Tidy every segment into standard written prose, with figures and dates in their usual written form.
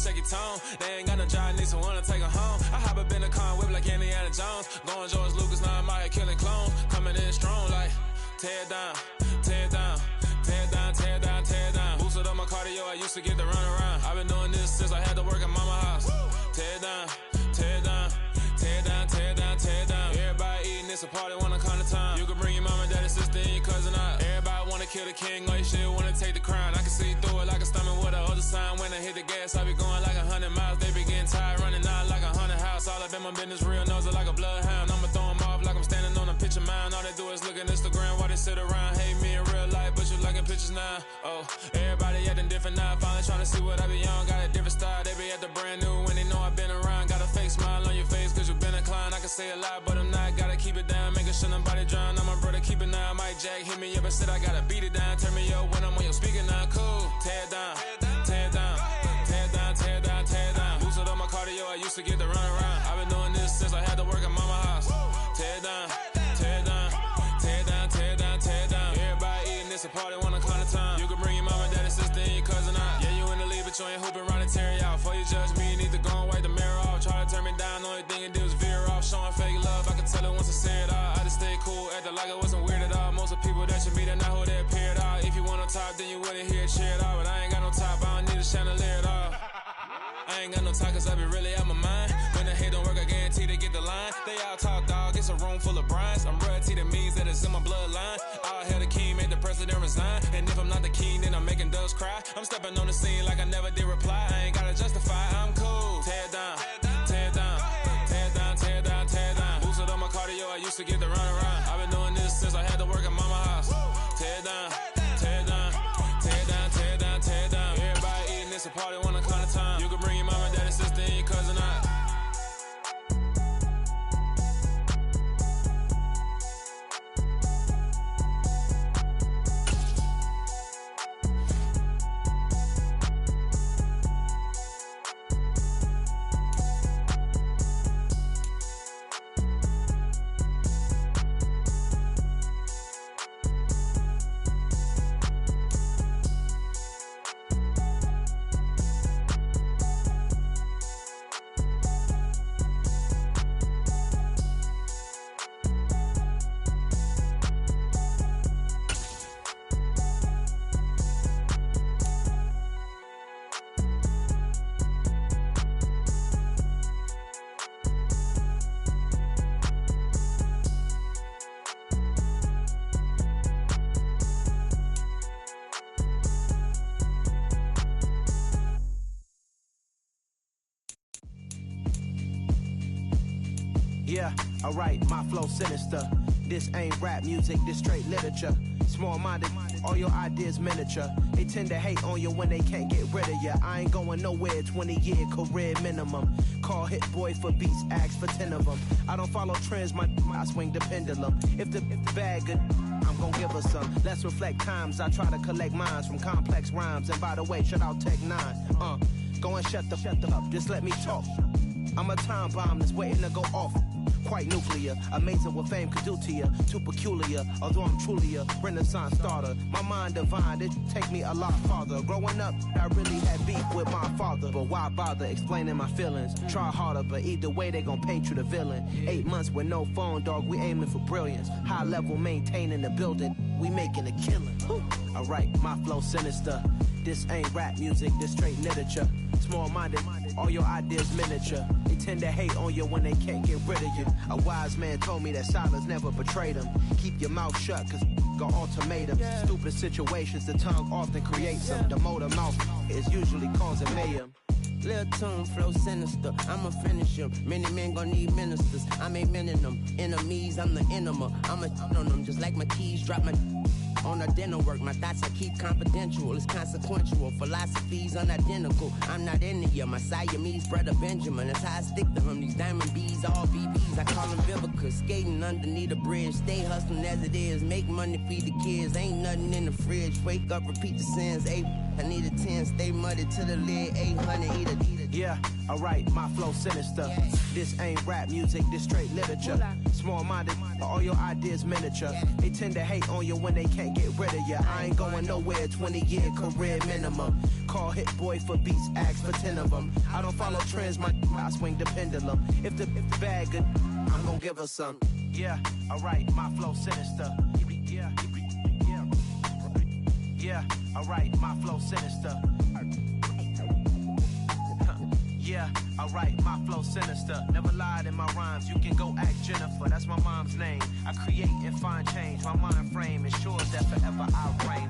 check your tone. They ain't got no job, need someone to take her home. I hop up in the car, whip like Indiana Jones. Going George Lucas, now I'm out here killing clones. Coming in strong like, tear down, tear down, tear down, tear down, tear down. Boosted up my cardio, I used to get to run around. I've been doing this since I had to work at mama house. Tear down, tear down, tear down, tear down, tear down. Everybody eating, it's a party, wanna come to time. You can bring your mama, daddy, sister, and your cousin out. Everybody wanna kill the king, or your shit wanna take the crown. I can see through it like a stomach with a other sign. When I hit the gas, I be going like 100 miles. They be getting tired, running out like 100 house. All up in my business, real nose like a bloodhound. I'ma throw 'em off like I'm standing on a picture mound. All they do is look at Instagram while they sit around. Hate me in real life, but you liking pictures now. Oh, everybody acting different now. Finally trying to see what I be on. Got a different style, they be at the brand new when they know I've been around. Got a fake smile on your face cause you been inclined. I can say a lot, but I'm not. Gotta keep it down, making sure nobody drown. I'm my brother, keep it now. Mike Jack hit me up and said I gotta beat it down. Turn me up when I'm on your speaker now. Cool, tear down, tear down, tear down, tear down, tear down. Boosted up my cardio, I used to get to run around. I've been doing this since I had to work at mama house. Tear down, tear down, tear down, tear down, tear down. Everybody eating, it's a party, wanna come to time. You can bring your mama, daddy, sister, and your cousin out. Yeah, you in the lead, but you ain't hooping around and tear you out. Before you judge me, you need to go and wipe the mirror off. Try to turn me down, only thing you do is veer off. Showing fake love, I can tell it once I say it all. I just stay cool, acting like I wasn't weird at all. Most of the people that you meet are not who they appear at all. If you want on top, then you wouldn't hear it cheer at all. But I ain't got no top, I don't need a chandelier at all. I ain't got no time cause I be really out my mind. When the hate don't work, I guarantee they get the line. They all talk dog, it's a room full of brines. I'm royalty, that means that it's in my bloodline. All hell the king, made the president resign. And if I'm not the king, then I'm making doves cry. I'm stepping on the scene like I never did reply. I ain't gotta justify, I'm cool. Tear down, tear down, tear down, tear down, tear down. Boosted up my cardio, I used to get to run around. I've been doing this since I had to work at mama house. Tear down, tear down, tear down, tear down, tear down. Everybody eating, it's a party, wanna come to time. You can bring your mama, daddy, sister, and your cousin out. Yeah, alright, my flow sinister. This ain't rap music, this straight literature. Small-minded, all your ideas miniature. They tend to hate on you when they can't get rid of you. I ain't going nowhere, 20-year career minimum. Call Hit Boy for beats, ask for 10 of them. I don't follow trends, I swing the pendulum. If the bag good, I'm gon' give her some. Let's reflect times, I try to collect minds from complex rhymes. And by the way, shout out Tech 9. Go and shut the up, just let me talk. I'm a time bomb that's waiting to go off. Quite nuclear, amazing what fame could do to you. Too peculiar, although I'm truly a renaissance starter. My mind divine, it take me a lot farther. Growing up, I really had beef with my father. But why bother explaining my feelings? Try harder, but either way they gon' paint you the villain. 8 months with no phone, dog, we aiming for brilliance. High level maintaining the building, we making a killing. Alright, my flow sinister. This ain't rap music, this straight literature. Small-minded, all your ideas miniature. They tend to hate on you when they can't get rid of you. A wise man told me that silence never betrayed him. Keep your mouth shut, cause got ultimatums. Stupid situations, the tongue often creates them. The motor mouth is usually causing mayhem. Lil' tune, flow sinister, I'ma finish him. Many men gon' need ministers, I'm aiming them. Enemies, I'm the enema. I'ma on them, just like my keys, drop my on a dinner work. My thoughts I keep confidential, it's consequential. Philosophies unidentical, I'm not into you. My Siamese brother Benjamin, that's how I stick to him. These diamond bees, all BBs, I call them Vivica. Skating underneath the bridge, stay hustling as it is. Make money, feed the kids, ain't nothing in the fridge. Wake up, repeat the sins, I need a 10, stay muddy to the lid, 800, eat a. Yeah, alright, my flow sinister. This ain't rap music, this straight literature. Small-minded, all your ideas miniature. They tend to hate on you when they can't get rid of you. I ain't going nowhere, 20-year career minimum. Call Hit Boy for beats, ask for 10 of them. I don't follow trends, I swing the pendulum. If the bag good, I'm gonna give her some. Yeah, alright, my flow sinister. Yeah, alright, my flow sinister. Yeah, alright, my flow sinister. Never lied in my rhymes, you can go ask Jennifer. That's my mom's name. I create and find change. My mind frame ensures that forever I reign.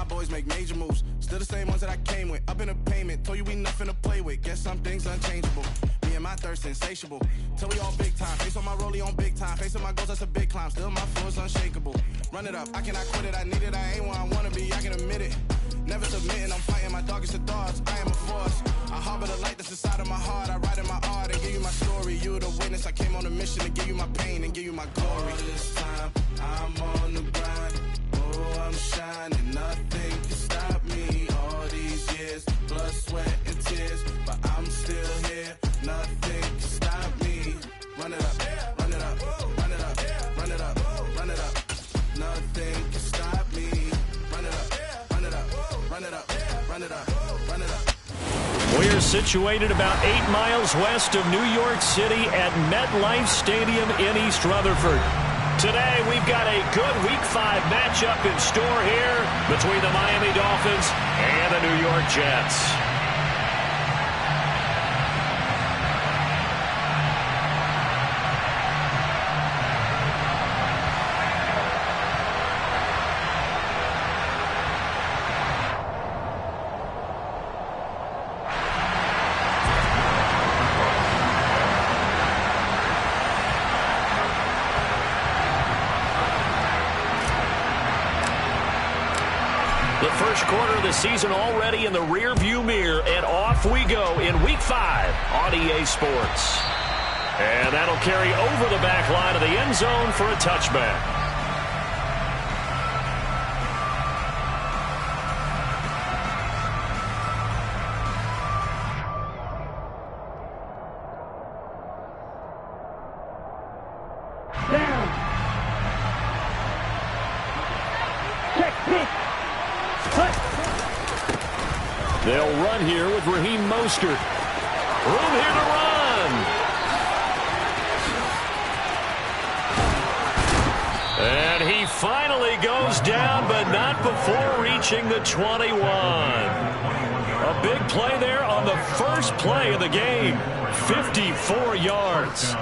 Boys make major moves, still the same ones that I came with. Up in the payment, told you we nothing to play with. Guess some things unchangeable. Me and my thirst insatiable. Till we all big time. Face on my rollie on big time. Facing my goals, that's a big climb. Still my flow is unshakable. Run it up, I cannot quit it. I need it, I ain't where I wanna be. I can admit it. Never submitting, I'm fighting my darkest of thoughts. I am a force. I harbor the light that's inside of my heart. I write in my art and give you my story. You the witness. I came on a mission to give you my pain and give you my glory. All this time, I'm on the grind. Oh, I'm shining. Nothing can stop me. All these years, blood, sweat, and tears. But I'm still here. Nothing can stop me. Run it up, run it up, run it up, run it up, run it up. Nothing can stop me. Run it up, run it up, run it up, run it up, run it up. We're situated about 8 miles west of New York City at MetLife Stadium in East Rutherford. Today, we've got a good Week 5 matchup in store here between the Miami Dolphins and the New York Jets. The first quarter of the season already in the rearview mirror, and off we go in Week 5 on EA Sports. And that'll carry over the back line of the end zone for a touchback. They'll run here with Raheem Mostert. Room here to run. And he finally goes down, but not before reaching the 21. A big play there on the first play of the game. 54 yards.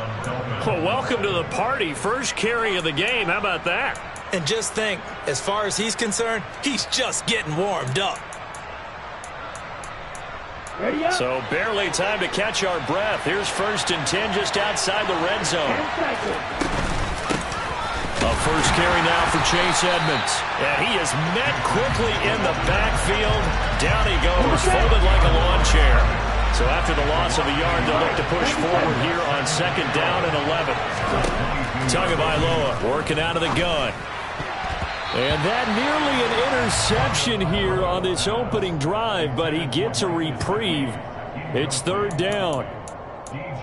Well, welcome to the party. First carry of the game. How about that? And just think, as far as he's concerned, he's just getting warmed up. So barely time to catch our breath. Here's 1st and 10 just outside the red zone. A first carry now for Chase Edmonds. And he is met quickly in the backfield. Down he goes, folded like a lawn chair. So after the loss of a yard, they'll look to push forward here on 2nd down and 11. Tagovailoa working out of the gun. And that nearly an interception here on this opening drive, but he gets a reprieve. It's 3rd down.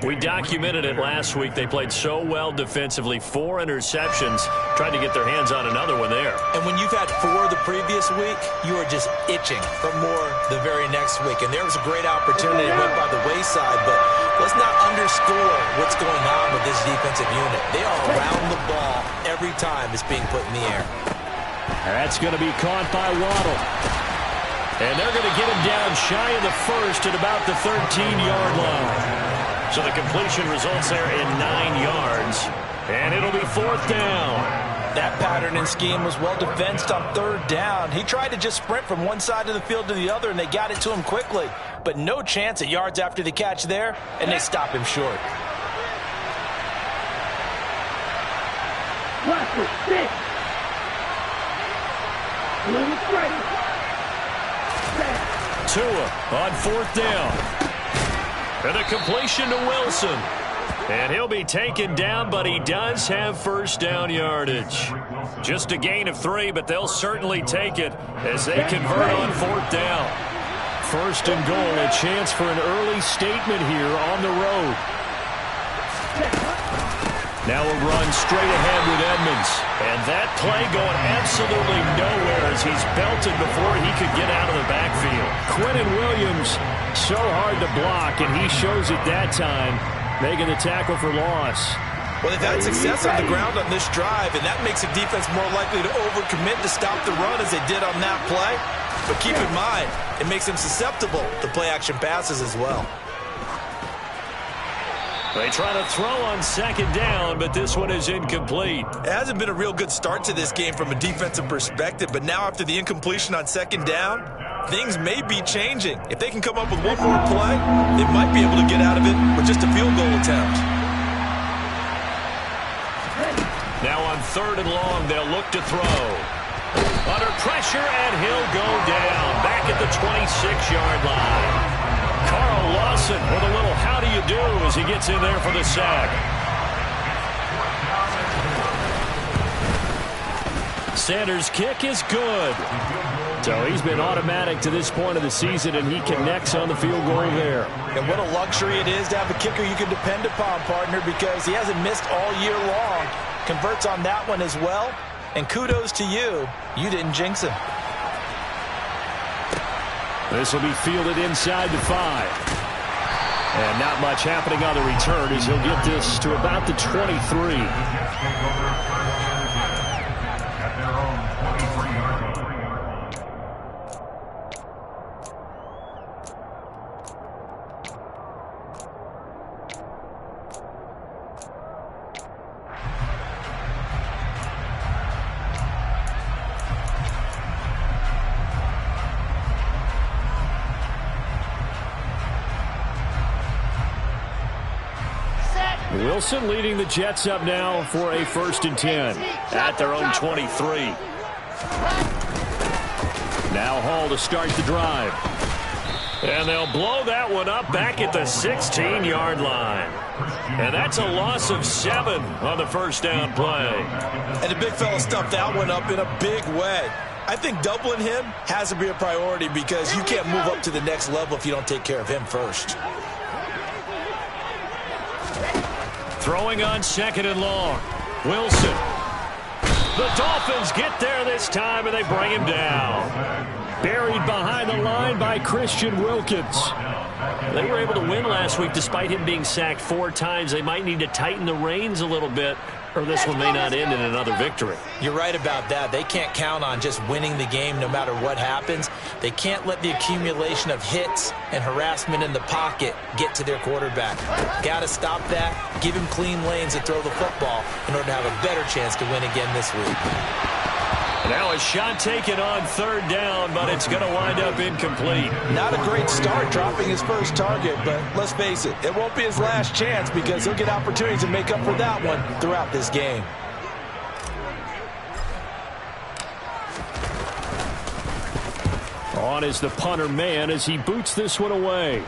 We documented it last week. They played so well defensively. 4 interceptions. Tried to get their hands on another one there. And when you've had 4 the previous week, you are just itching for more the very next week. And there was a great opportunity that went by the wayside, but let's not underscore what's going on with this defensive unit. They are around the ball every time it's being put in the air. That's going to be caught by Waddle. And they're going to get him down shy of the first at about the 13-yard line. So the completion results there in 9 yards. And it'll be 4th down. That pattern and scheme was well defensed on third down. He tried to just sprint from one side of the field to the other, and they got it to him quickly. But no chance at yards after the catch there, and they stop him short. Tua on fourth down. And a completion to Wilson. And he'll be taken down, but he does have first down yardage. Just a gain of 3, but they'll certainly take it as they convert on fourth down. First and goal, a chance for an early statement here on the road. Now a run straight ahead with Edmonds. And that play going absolutely nowhere as he's belted before he could get out of the backfield. Quentin Williams, so hard to block, and he shows it that time, making the tackle for loss. Well, they've had success on the ground on this drive, and that makes a defense more likely to overcommit to stop the run as they did on that play. But keep in mind, it makes them susceptible to play-action passes as well. They try to throw on second down, but this one is incomplete. It hasn't been a real good start to this game from a defensive perspective, but now after the incompletion on second down, things may be changing. If they can come up with one more play, they might be able to get out of it with just a field goal attempt. Now on third and long, they'll look to throw. Under pressure, and he'll go down back at the 26-yard line. Carl Lawson with a little how do you do as he gets in there for the sack. Sanders' kick is good. So he's been automatic to this point of the season, and he connects on the field goal there. And what a luxury it is to have a kicker you can depend upon, partner, because he hasn't missed all year long. Converts on that one as well. And kudos to you. You didn't jinx him. This will be fielded inside the 5. And not much happening on the return as he'll get this to about the 23. Wilson leading the Jets up now for a 1st and 10 at their own 23. Now Hall to start the drive. And they'll blow that one up back at the 16-yard line. And that's a loss of 7 on the first down play. And the big fella stuffed that one up in a big way. I think doubling him has to be a priority because you can't move up to the next level if you don't take care of him first. Throwing on second and long. Wilson. The Dolphins get there this time, and they bring him down. Buried behind the line by Christian Wilkins. They were able to win last week despite him being sacked 4 times. They might need to tighten the reins a little bit, or this one may not end in another victory. You're right about that. They can't count on just winning the game no matter what happens. They can't let the accumulation of hits and harassment in the pocket get to their quarterback. Got to stop that, give him clean lanes to throw the football in order to have a better chance to win again this week. Now a shot taken on third down, but it's going to wind up incomplete. Not a great start dropping his first target, but let's face it, it won't be his last chance because he'll get opportunities to make up for that one throughout this game. On is the punter man as he boots this one away.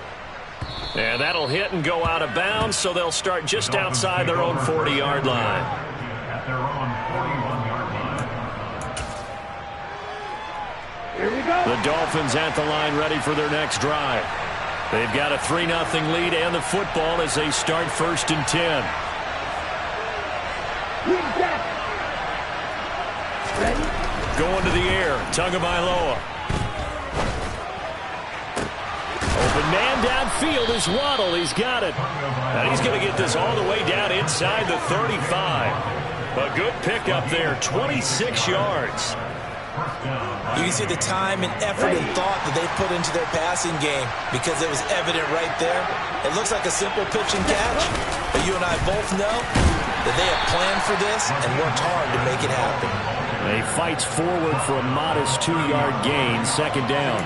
And that'll hit and go out of bounds, so they'll start just outside their own 40-yard line. The Dolphins at the line ready for their next drive. They've got a 3-0 lead and the football as they start 1st and 10. Going to the air, Tagovailoa. Open man downfield is Waddle. He's got it. And he's going to get this all the way down inside the 35. A good pickup there, 26 yards. You can see the time and effort and thought that they put into their passing game because it was evident right there. It looks like a simple pitch and catch, but you and I both know that they have planned for this and worked hard to make it happen. He fights forward for a modest 2-yard gain, second down.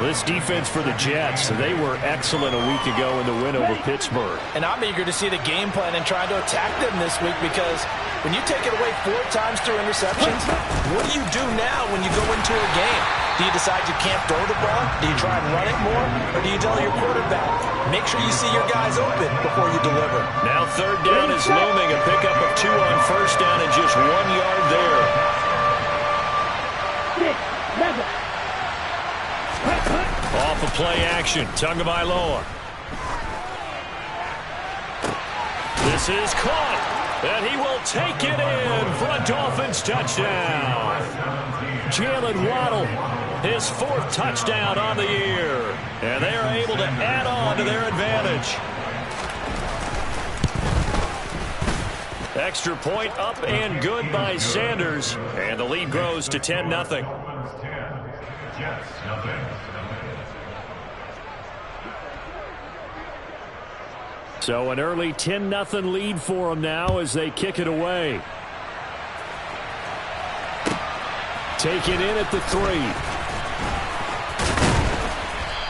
This defense for the Jets, they were excellent a week ago in the win over Pittsburgh. And I'm eager to see the game plan and trying to attack them this week, because when you take it away 4 times through interceptions, what do you do now when you go into a game? Do you decide you can't throw the ball? Do you try and run it more? Or do you tell your quarterback, make sure you see your guys open before you deliver? Now third down is looming. A pickup of 2 on first down and just 1 yard there. Off of play action, Tagovailoa. This is caught, and he will take it in for a Dolphins touchdown. Jalen Waddle, his 4th touchdown on the year, and they are able to add on to their advantage. Extra point up and good by Sanders, and the lead grows to 10-0. So an early 10-0 lead for them now as they kick it away. Taken in at the 3.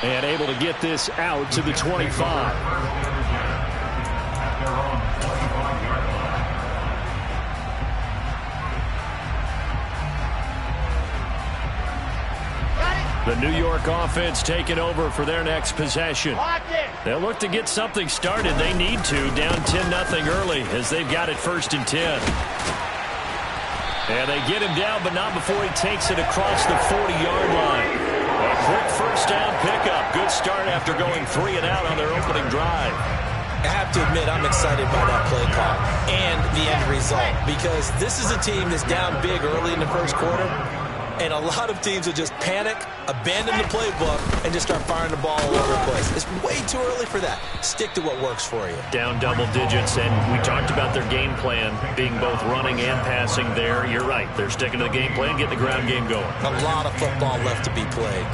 And able to get this out to the 25. The New York offense taking over for their next possession. They'll look to get something started. They need to, down 10-0 early as they've got it 1st and 10. And they get him down, but not before he takes it across the 40-yard line. A quick first down pickup. Good start after going 3 and out on their opening drive. I have to admit, I'm excited by that play call and the end result, because this is a team that's down big early in the first quarter, and a lot of teams will just panic, abandon the playbook, and just start firing the ball all over the place. It's way too early for that. Stick to what works for you. Down double digits, and we talked about their game plan being both running and passing there. You're right. They're sticking to the game plan, getting the ground game going. A lot of football left to be played.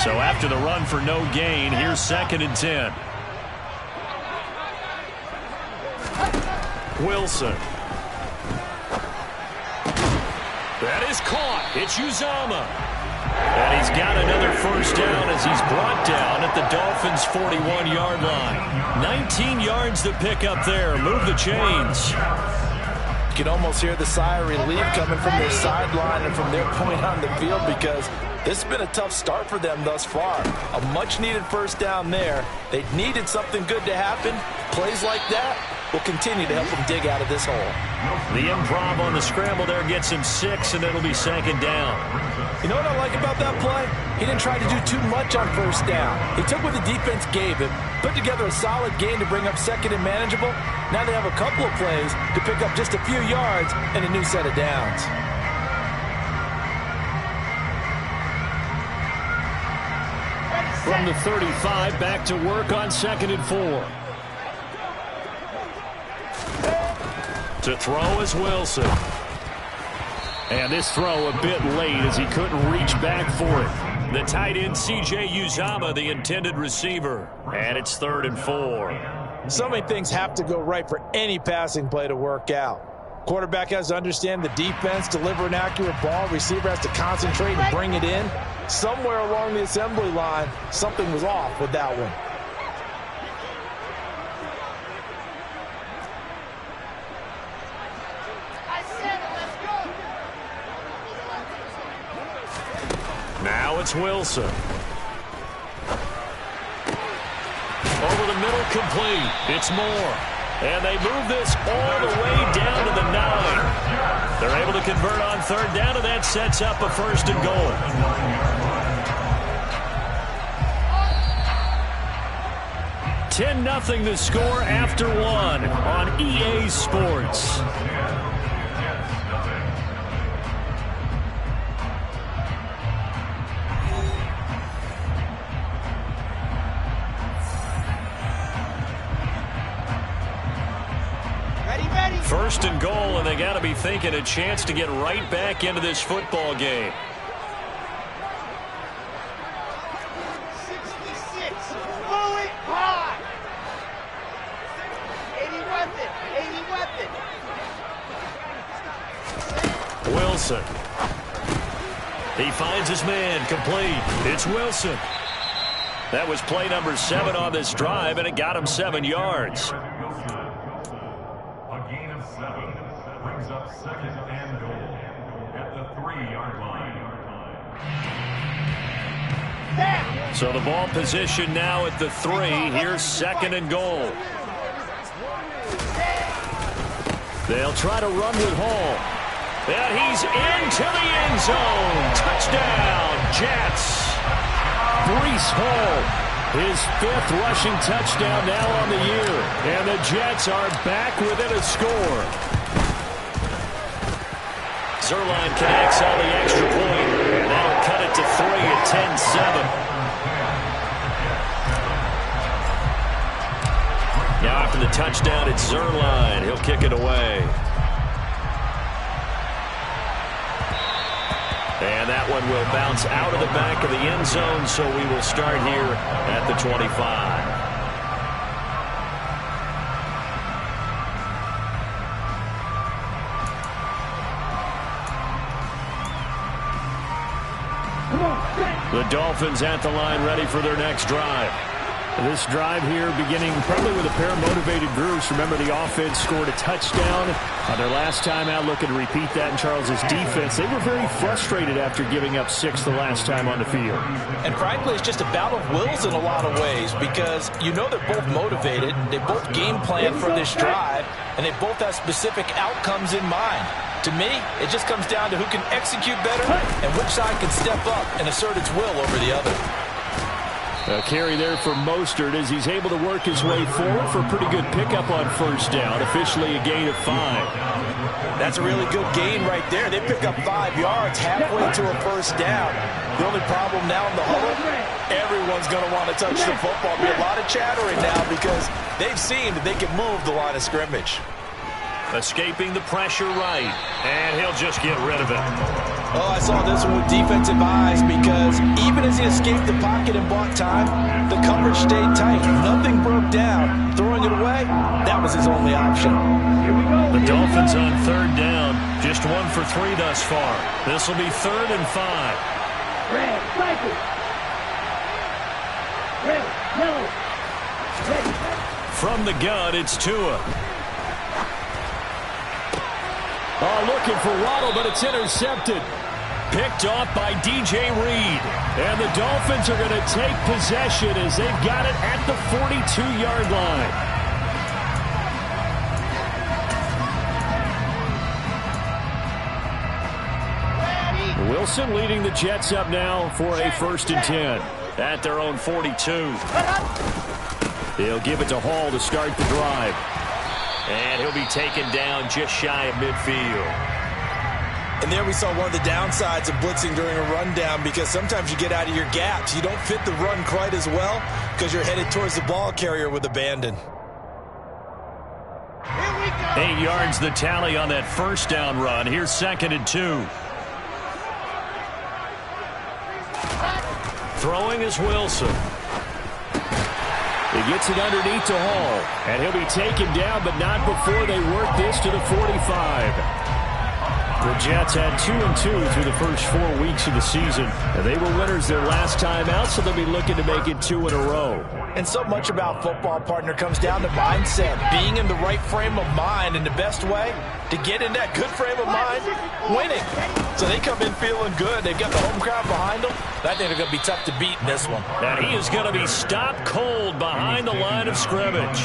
So after the run for no gain, here's 2nd and 10. Wilson. That is caught. It's Uzomah. And he's got another first down as he's brought down at the Dolphins' 41-yard line. 19 yards to pick up there. Move the chains. You can almost hear the sigh of relief coming from their sideline and from their point on the field, because this has been a tough start for them thus far. A much-needed first down there. They needed something good to happen. Plays like that will continue to help them dig out of this hole. The improv on the scramble there gets him 6, and it'll be 2nd down. You know what I like about that play? He didn't try to do too much on first down. He took what the defense gave him, put together a solid gain to bring up 2nd and manageable. Now they have a couple of plays to pick up just a few yards and a new set of downs. From the 35, back to work on 2nd and 4. To throw is Wilson. And this throw a bit late as he couldn't reach back for it. The tight end, C.J. Uzomah, the intended receiver. And it's 3rd and 4. So many things have to go right for any passing play to work out. Quarterback has to understand the defense, deliver an accurate ball. Receiver has to concentrate and bring it in. Somewhere along the assembly line, something was off with that one. Now it's Wilson. Over the middle, complete. It's Moore. And they move this all the way down to the 9. They're able to convert on 3rd down, and that sets up a 1st and goal. $10-0 the score after 1 on EA Sports. Ready? First and goal, and they got to be thinking a chance to get right back into this football game. 66. Blow it high. 80 weapon. 80 weapon. Wilson. He finds his man, complete. It's Wilson. That was play number 7 on this drive, and it got him 7 yards. A gain of 7 brings up second and goal at the 3-yard line. So the ball position now at the 3. Here's second and goal. They'll try to run with Hall. And he's into the end zone. Touchdown, Jets. Breece Hall, his 5th rushing touchdown now on the year. And the Jets are back within a score. Zerline connects on the extra point. And that'll cut it to 3 at 10-7. Now after the touchdown, it's Zerline. He'll kick it away. And that one will bounce out of the back of the end zone, so we will start here at the 25. The Dolphins at the line, ready for their next drive. This drive here beginning probably with a pair of motivated groups. Remember, the offense scored a touchdown on their last time out. Looking to repeat that in Charles's defense. They were very frustrated after giving up 6 the last time on the field. And frankly, it's just a battle of wills in a lot of ways, because you know they're both motivated. They both game plan for this drive, and they both have specific outcomes in mind. To me, it just comes down to who can execute better and which side can step up and assert its will over the other. A carry there for Mostert as he's able to work his way forward for a pretty good pickup on first down. Officially a gain of 5. That's a really good gain right there. They pick up 5 yards halfway to a first down. The only problem now in the huddle, everyone's going to want to touch the football. There'll be a lot of chattering now because they've seen that they can move the line of scrimmage. Escaping the pressure right, and he'll just get rid of it. Oh, I saw this one with defensive eyes because even as he escaped the pocket and bought time, the coverage stayed tight. Nothing broke down. Throwing it away, that was his only option. The Dolphins on 3rd down, just 1 for 3 thus far. This will be 3rd and 5. Red, cycle. Red, yellow. Red. From the gun, it's Tua. Oh, looking for Waddle, but it's intercepted. Picked off by DJ Reed. And the Dolphins are going to take possession as they've got it at the 42-yard line. Wilson leading the Jets up now for a 1st and 10 at their own 42. They'll give it to Hall to start the drive. And he'll be taken down just shy of midfield. And there we saw one of the downsides of blitzing during a rundown, because sometimes you get out of your gaps. You don't fit the run quite as well because you're headed towards the ball carrier with abandon. 8 yards the tally on that first down run. Here's 2nd and 2. Throwing is Wilson. He gets it underneath to Hall, and he'll be taken down, but not before they work this to the 45. The Jets had 2-2 through the first 4 weeks of the season. And they were winners their last time out, so they'll be looking to make it 2 in a row. And so much about football, partner, comes down to mindset. Being in the right frame of mind, and the best way to get in that good frame of mind, winning. So they come in feeling good. They've got the home crowd behind them. I think they're going to be tough to beat in this one. And he is going to be stopped cold behind the line of scrimmage.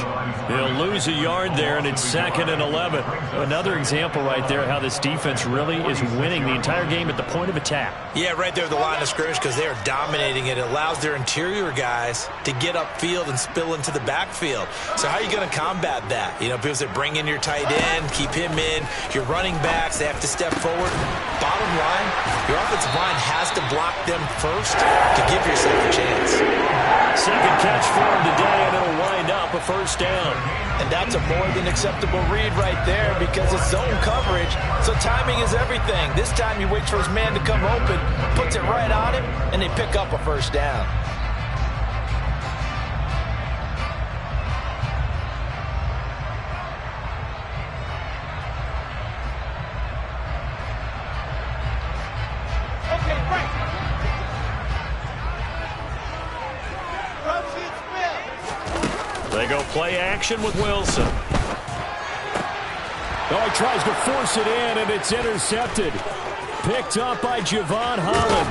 He'll lose a yard there, and it's 2nd and 11. Another example right there how this defense really is winning the entire game at the point of attack. Yeah, right there at the line of scrimmage, because they are dominating it. It allows their interior guys to get upfield and spill into the backfield. So how are you going to combat that? You know, people say bring in your tight end, keep him in. Your running backs, they have to step forward. Bottom line, your offensive line has to block them first to give yourself a chance. Second catch for him today, and it'll wind up a first down. And that's a more than acceptable read right there because it's zone coverage, so timing is everything. This time he waits for his man to come open, puts it right on him, and they pick up a first down. They go play action with Wilson. Oh, he tries to force it in, and it's intercepted. Picked up by Javon Holland.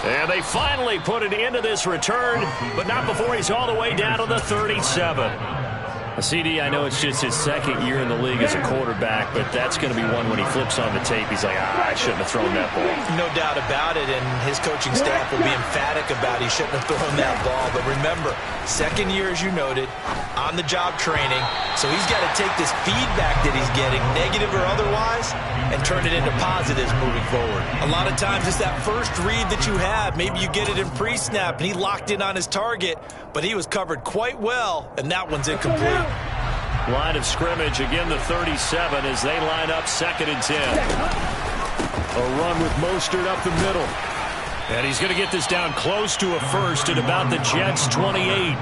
And they finally put it into this return, but not before he's all the way down to the 37. CD, I know it's just his second year in the league as a quarterback, but that's going to be one when he flips on the tape. He's like, I shouldn't have thrown that ball. No doubt about it, and his coaching staff will be emphatic about he shouldn't have thrown that ball. But remember, second year, as you noted, on-the-job training, so he's got to take this feedback that he's getting, negative or otherwise, and turn it into positives moving forward. A lot of times it's that first read that you have. Maybe you get it in pre-snap, and he locked in on his target, but he was covered quite well, and that one's incomplete. Line of scrimmage, again the 37 as they line up 2nd and 10. A run with Mostert up the middle. And he's going to get this down close to a first at about the Jets' 28.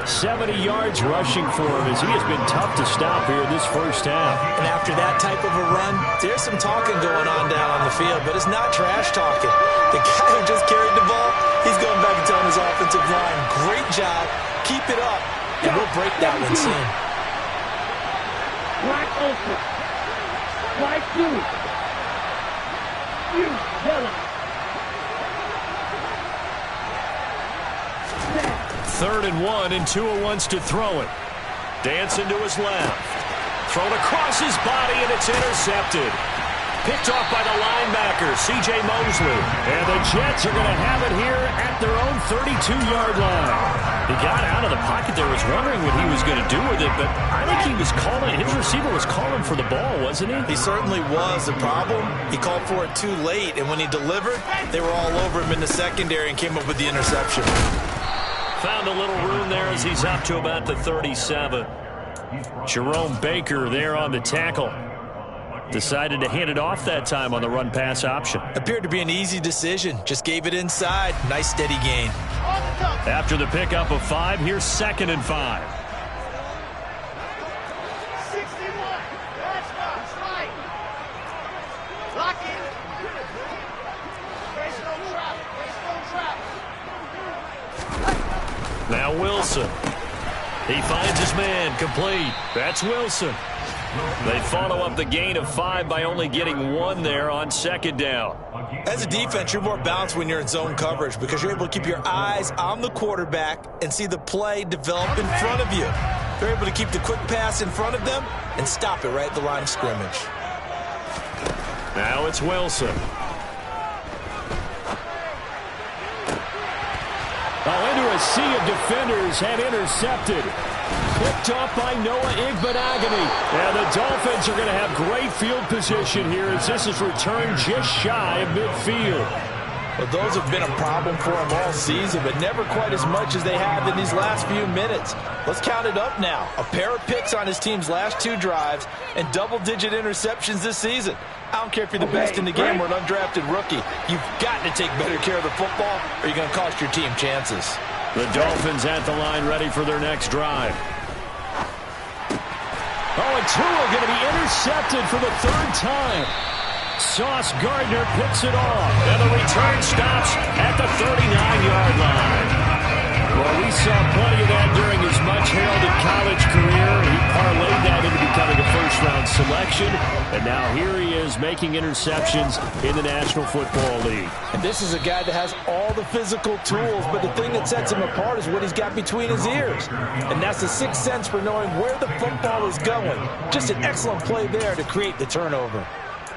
70 yards rushing for him as he has been tough to stop here this first half. And after that type of a run, there's some talking going on down on the field, but it's not trash talking. The guy who just carried the ball, he's going back and telling his offensive line, great job, keep it up, and we'll break that one soon. Black open. White two. You, yellow. 3rd and 1, and Tua wants to throw it. Dancing to his left. Thrown across his body, and it's intercepted. Picked off by the linebacker, C.J. Mosley. And the Jets are going to have it here at their own 32-yard line. He got out of the pocket there, was wondering what he was going to do with it, but I think he was calling, his receiver was calling for the ball, wasn't he? He certainly was. The problem, he called for it too late, and when he delivered, they were all over him in the secondary and came up with the interception. Found a little room there as he's up to about the 37. Jerome Baker there on the tackle. Decided to hand it off that time on the run-pass option. Appeared to be an easy decision. Just gave it inside. Nice, steady gain. After the pickup of 5, here's 2nd and 5. 61. That's right. Lock in. Face no trap. Now Wilson. He finds his man, complete. That's Wilson. They follow up the gain of 5 by only getting 1 there on 2nd down. As a defense, you're more balanced when you're in zone coverage because you're able to keep your eyes on the quarterback and see the play develop in front of you. They're able to keep the quick pass in front of them and stop it right at the line of scrimmage. Now it's Wilson. Into a sea of defenders and intercepted. Picked off by Noah Igbenogany. And the Dolphins are going to have great field position here as this is returned just shy of midfield. Well, those have been a problem for him all season, but never quite as much as they have in these last few minutes. Let's count it up now. A pair of picks on his team's last 2 drives and double-digit interceptions this season. I don't care if you're the best in the game or an undrafted rookie. You've got to take better care of the football or you're going to cost your team chances. The Dolphins at the line ready for their next drive. Oh, and Tua going to be intercepted for the 3rd time. Sauce Gardner picks it off, and the return stops at the 39-yard line. Well, we saw plenty of that during his much-heralded college career. He parlayed that into becoming a first-round selection, and now here he is making interceptions in the National Football League. And this is a guy that has all the physical tools, but the thing that sets him apart is what he's got between his ears. And that's the sixth sense for knowing where the football is going. Just an excellent play there to create the turnover.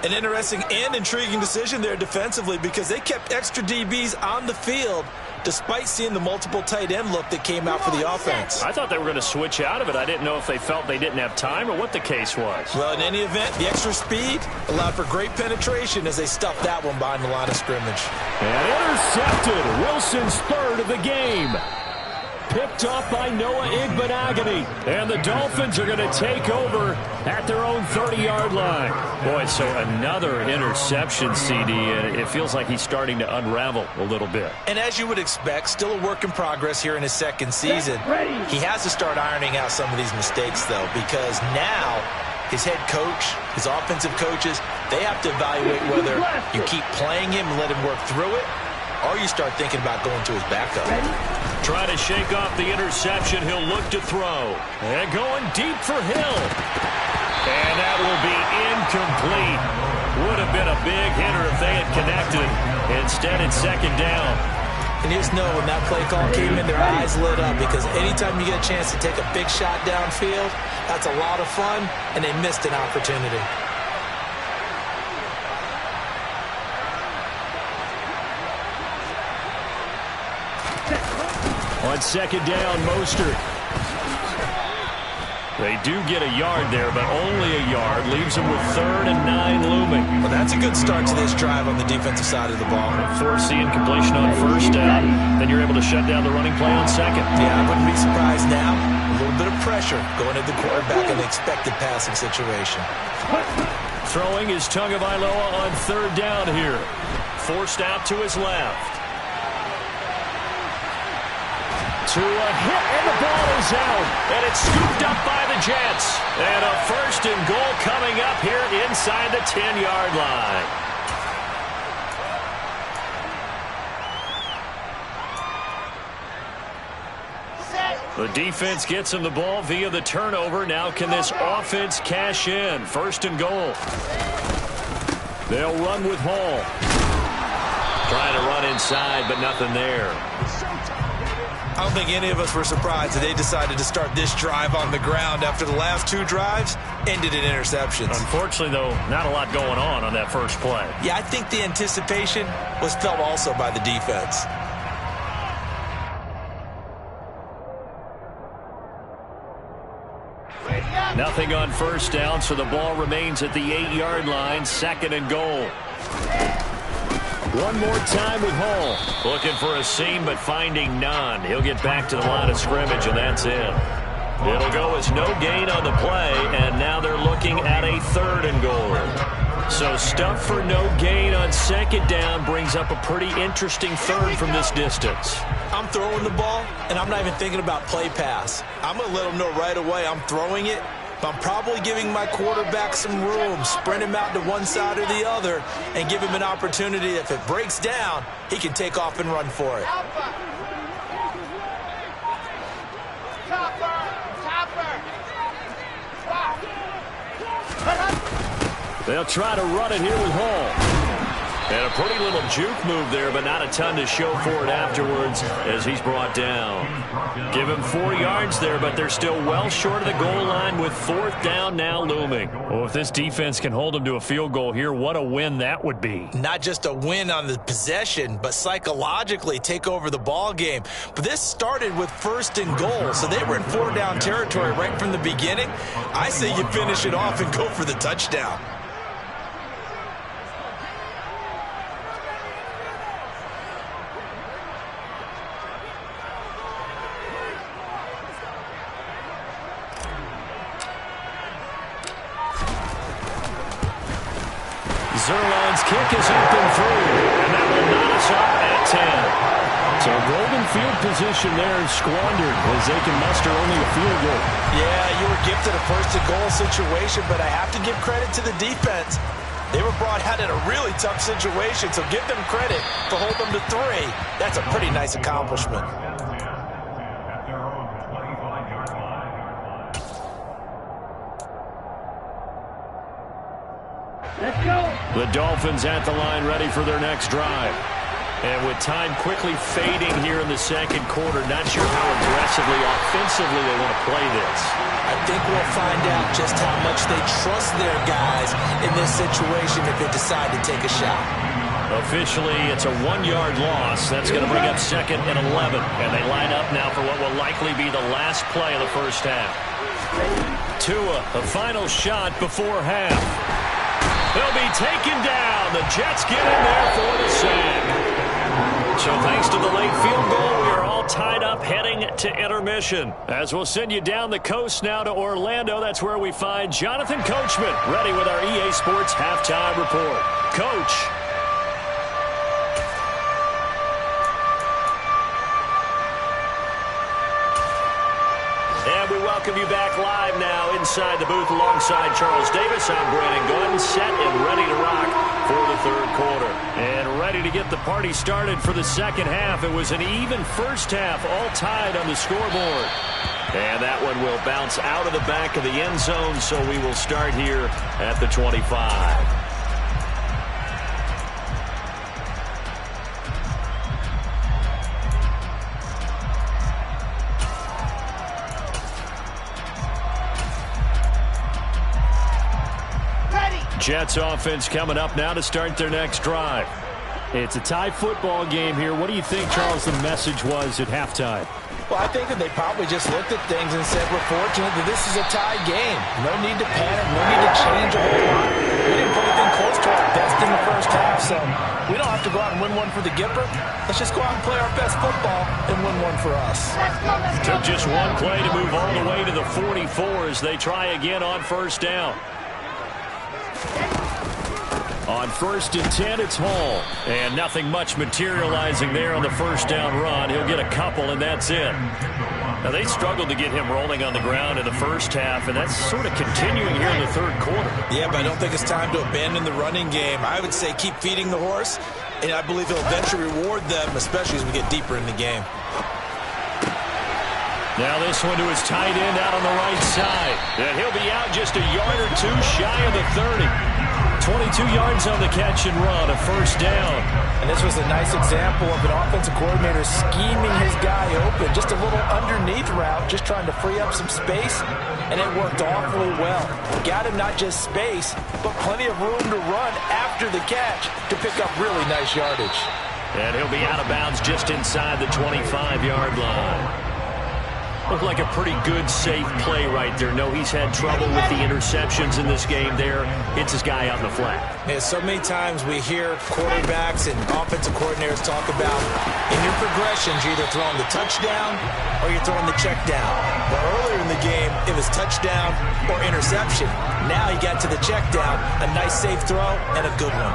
An interesting and intriguing decision there defensively because they kept extra DBs on the field despite seeing the multiple tight end look that came out for the offense. I thought they were going to switch out of it. I didn't know if they felt they didn't have time or what the case was. Well, in any event, the extra speed allowed for great penetration as they stuffed that one behind the line of scrimmage. And intercepted. Wilson's third of the game. Picked off by Noah Igbenogany. And the Dolphins are going to take over at their own 30-yard line. Boy, so another interception, CD, and it feels like he's starting to unravel a little bit. And as you would expect, still a work in progress here in his second season. He has to start ironing out some of these mistakes, though, because now his head coach, his offensive coaches, they have to evaluate whether you keep playing him and let him work through it, or you start thinking about going to his backup. Trying to shake off the interception. He'll look to throw. And going deep for Hill. And that will be incomplete. Would have been a big hitter if they had connected. Instead, it's second down. And you just know when that play call came in, their eyes lit up because anytime you get a chance to take a big shot downfield, that's a lot of fun, and they missed an opportunity. On second down, Mostert. They do get a yard there, but only a yard. Leaves them with 3rd and 9 looming. Well, that's a good start to this drive on the defensive side of the ball. Force the incompletion on first down. Then you're able to shut down the running play on second. Yeah, I wouldn't be surprised now. A little bit of pressure going at the quarterback in an expected passing situation. Throwing is Tagovailoa on 3rd down here. Forced out to his left. To a hit, and the ball is out. And it's scooped up by the Jets. And a 1st and goal coming up here inside the 10-yard line. The defense gets him the ball via the turnover. Now can this offense cash in? 1st and goal. They'll run with Hall. Trying to run inside, but nothing there. I don't think any of us were surprised that they decided to start this drive on the ground after the last 2 drives ended in interceptions. Unfortunately, though, not a lot going on that first play. Yeah, I think the anticipation was felt also by the defense. Nothing on 1st down, so the ball remains at the 8-yard line. 2nd and goal. One more time with Hall. Looking for a seam, but finding none. He'll get back to the line of scrimmage, and that's it. It'll go as no gain on the play, and now they're looking at a 3rd and goal. So stuff for no gain on 2nd down brings up a pretty interesting 3rd from this distance. I'm throwing the ball, and I'm not even thinking about play pass. I'm going to let them know right away I'm throwing it. I'm probably giving my quarterback some room, sprint him out to one side or the other, and give him an opportunity. If it breaks down, he can take off and run for it. They'll try to run it here with Hall. And a pretty little juke move there, but not a ton to show for it afterwards as he's brought down. Give him 4 yards there, but they're still well short of the goal line with 4th down now looming. Well, if this defense can hold them to a field goal here, what a win that would be. Not just a win on the possession, but psychologically take over the ball game. But this started with 1st and goal, so they were in 4-down territory right from the beginning. I say you finish it off and go for the touchdown. Zerline's kick is up and through, and that will knot us up at 10. So golden field position there is squandered as they can muster only a field goal. Yeah, you were gifted a 1st and goal situation, but I have to give credit to the defense. They were brought out in a really tough situation, so give them credit for holding them to 3. That's a pretty nice accomplishment. Let's go. The Dolphins at the line ready for their next drive. And with time quickly fading here in the 2nd quarter, not sure how aggressively, offensively they want to play this. I think we'll we'll find out just how much they trust their guys in this situation if they decide to take a shot. Officially, it's a 1-yard loss. That's going to bring up 2nd and 11. And they line up now for what will likely be the last play of the first half. Tua, the final shot before half. He'll be taken down. The Jets get in there for the sack. So thanks to the late field goal, we are all tied up heading to intermission. As we'll send you down the coast now to Orlando, that's where we find Jonathan Coachman ready with our EA Sports Halftime Report. Coach. And we welcome you back live now inside the booth alongside Charles Davis. I'm Brandon Gordon, set and ready to rock for the third quarter. And ready to get the party started for the second half. It was an even first half, all tied on the scoreboard. And that one will bounce out of the back of the end zone, so we will start here at the 25. Jets offense coming up now to start their next drive. It's a tie football game here. What do you think, Charles, the message was at halftime? Well, I think that they probably just looked at things and said, we're fortunate that this is a tie game. No need to panic. No need to change a whole lot. We didn't put anything close to our best in the first half, so we don't have to go out and win one for the Gipper. Let's just go out and play our best football and win one for us. Took just one play to move all the way to the 44 as they try again on first down. On 1st and 10, it's Hall. And nothing much materializing there on the first down run. He'll get a couple, and that's it. Now, they struggled to get him rolling on the ground in the first half, and that's sort of continuing here in the third quarter. Yeah, but I don't think it's time to abandon the running game. I would say keep feeding the horse, and I believe he'll eventually reward them, especially as we get deeper in the game. Now this one to his tight end out on the right side. And he'll be out just a yard or two shy of the 30. 22 yards on the catch and run, a first down. And this was a nice example of an offensive coordinator scheming his guy open. Just a little underneath route, just trying to free up some space, and it worked awfully well. Got him not just space, but plenty of room to run after the catch to pick up really nice yardage. And he'll be out of bounds just inside the 25-yard line. Looked like a pretty good, safe play right there. No, he's had trouble with the interceptions in this game there. Hits his guy out in the flat. Yeah, so many times we hear quarterbacks and offensive coordinators talk about in your progressions, you're either throwing the touchdown or you're throwing the check down. Well, earlier in the game, it was touchdown or interception. Now he got to the check down, a nice safe throw, and a good one.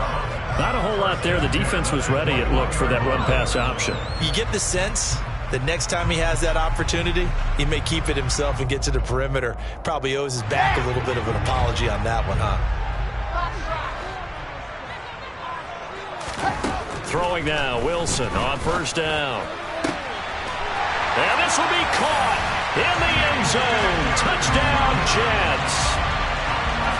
Not a whole lot there. The defense was ready, it looked, for that run-pass option. You get the sense the next time he has that opportunity, he may keep it himself and get to the perimeter. Probably owes his back a little bit of an apology on that one, huh? Throwing now, Wilson on first down. And this will be caught in the end zone. Touchdown, Jets.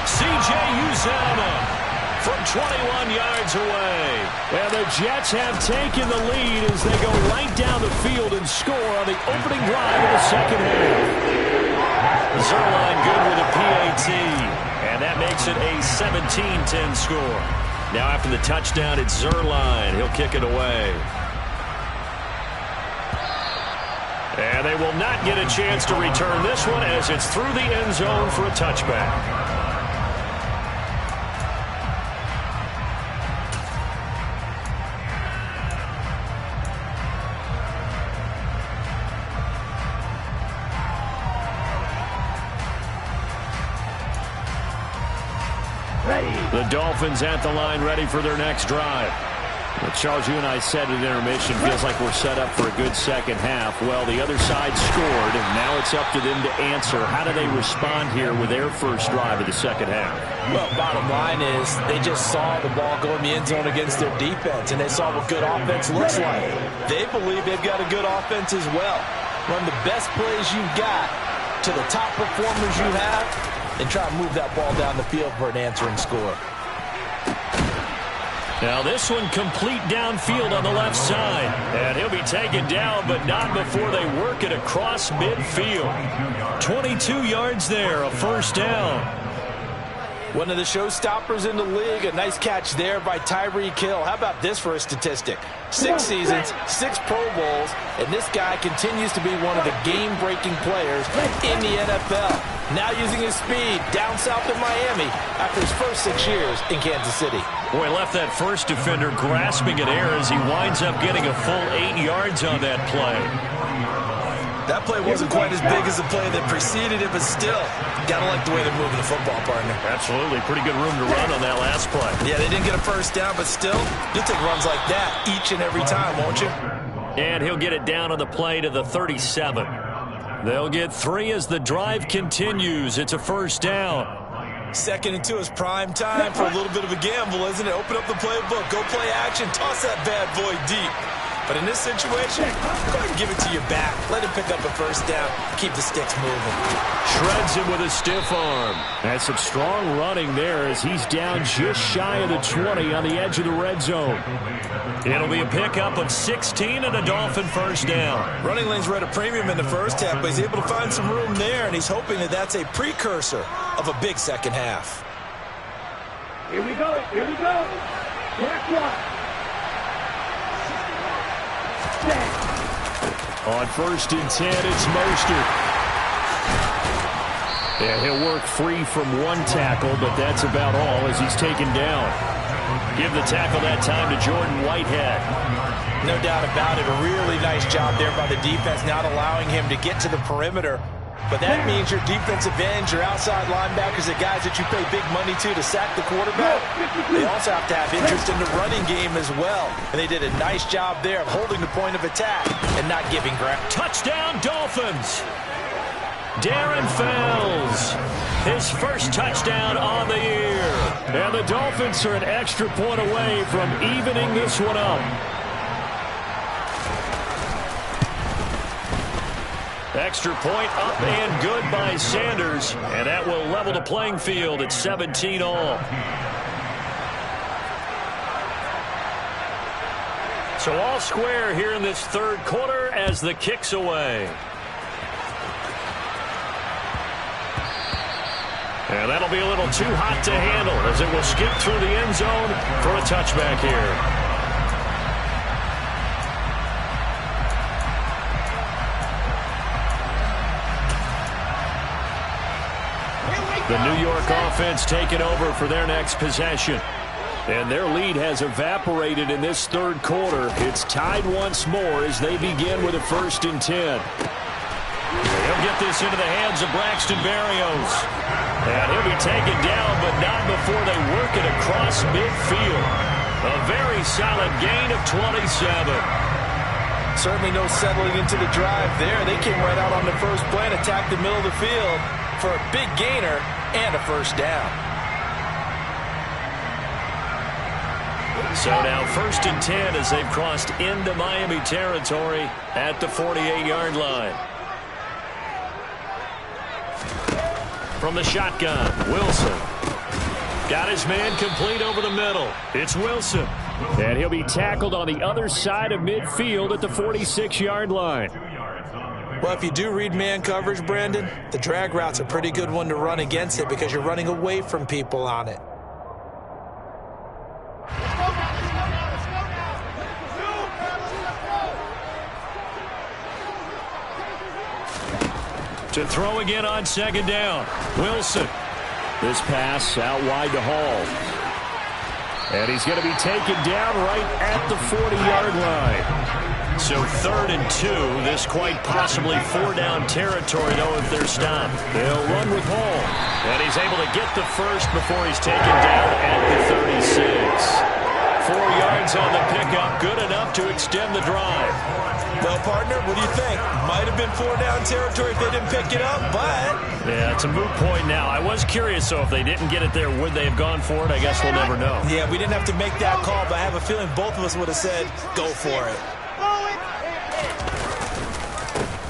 C.J. Uzomah from 21 yards away. And the Jets have taken the lead as they go right down the field and score on the opening drive of the second half. Zerline good with a PAT. And that makes it a 17-10 score. Now after the touchdown, it's Zerline. He'll kick it away. And they will not get a chance to return this one as it's through the end zone for a touchback. The Dolphins at the line, ready for their next drive. Well, Charles, you and I said at intermission, feels like we're set up for a good second half. Well, the other side scored, and now it's up to them to answer. How do they respond here with their first drive of the second half? Well, bottom line is they just saw the ball go in the end zone against their defense, and they saw what good offense looks like. They believe they've got a good offense as well. Run the best plays you've got to the top performers you have, and try to move that ball down the field for an answering score. Now this one complete downfield on the left side. And he'll be taken down, but not before they work it across midfield. 22 yards there, a first down. One of the showstoppers in the league. A nice catch there by Tyreek Hill. How about this for a statistic? 6 seasons, 6 Pro Bowls, and this guy continues to be one of the game-breaking players in the NFL. Now using his speed down south of Miami after his first 6 years in Kansas City. Boy, left that first defender grasping at air as he winds up getting a full 8 yards on that play. That play wasn't quite as big as the play that preceded it, but still, gotta like the way they're moving the football, partner. Absolutely. Pretty good room to run on that last play. Yeah, they didn't get a first down, but still, you'll take runs like that each and every time, won't you? And he'll get it down on the play to the 37. They'll get 3 as the drive continues. It's a first down. 2nd and 2 is prime time for a little bit of a gamble, isn't it? Open up the playbook, go play action, toss that bad boy deep. But in this situation, go ahead and give it to your back. Let him pick up a first down. Keep the sticks moving. Shreds him with a stiff arm. That's some strong running there as he's down just shy of the 20 on the edge of the red zone. It'll be a pickup of 16 and a Dolphin first down. Running lanes were at a premium in the first half, but he's able to find some room there, and he's hoping that that's a precursor of a big second half. Here we go. Here we go. Back one. On 1st and 10, it's Mostert. Yeah, he'll work free from one tackle, but that's about all as he's taken down. Give the tackle that time to Jordan Whitehead. No doubt about it. A really nice job there by the defense, not allowing him to get to the perimeter. But that means your defensive ends, your outside linebackers, the guys that you pay big money to sack the quarterback, they also have to have interest in the running game as well. And they did a nice job there of holding the point of attack and not giving ground. Touchdown, Dolphins! Darren Fells, his first touchdown on the year. And the Dolphins are an extra point away from evening this one up. Extra point up and good by Sanders, and that will level the playing field at 17 all. So all square here in this third quarter as the kick's away. And that'll be a little too hot to handle as it will skip through the end zone for a touchback here. The New York offense taking over for their next possession. And their lead has evaporated in this third quarter. It's tied once more as they begin with a 1st and 10. He'll get this into the hands of Braxton Berrios. And he'll be taken down, but not before they work it across midfield. A very solid gain of 27. Certainly no settling into the drive there. They came right out on the first play and attacked the middle of the field for a big gainer and a first down. So now 1st and 10 as they've crossed into Miami territory at the 48-yard line. From the shotgun, Wilson. Got his man complete over the middle. It's Wilson. And he'll be tackled on the other side of midfield at the 46-yard line. Well, if you do read man coverage, Brandon, the drag route's a pretty good one to run against it because you're running away from people on it. To throw again on 2nd down. Wilson. This pass out wide to Hall. And he's going to be taken down right at the 40-yard line. So 3rd and 2. This quite possibly 4-down territory, though, if they're stopped. They'll run with Hall. And he's able to get the first before he's taken down at the 36. 4 yards on the pickup, good enough to extend the drive. Well, partner, what do you think? Might have been 4-down territory if they didn't pick it up, but... Yeah, it's a moot point now. I was curious, so if they didn't get it there, would they have gone for it? I guess we'll never know. Yeah, we didn't have to make that call, but I have a feeling both of us would have said, go for it.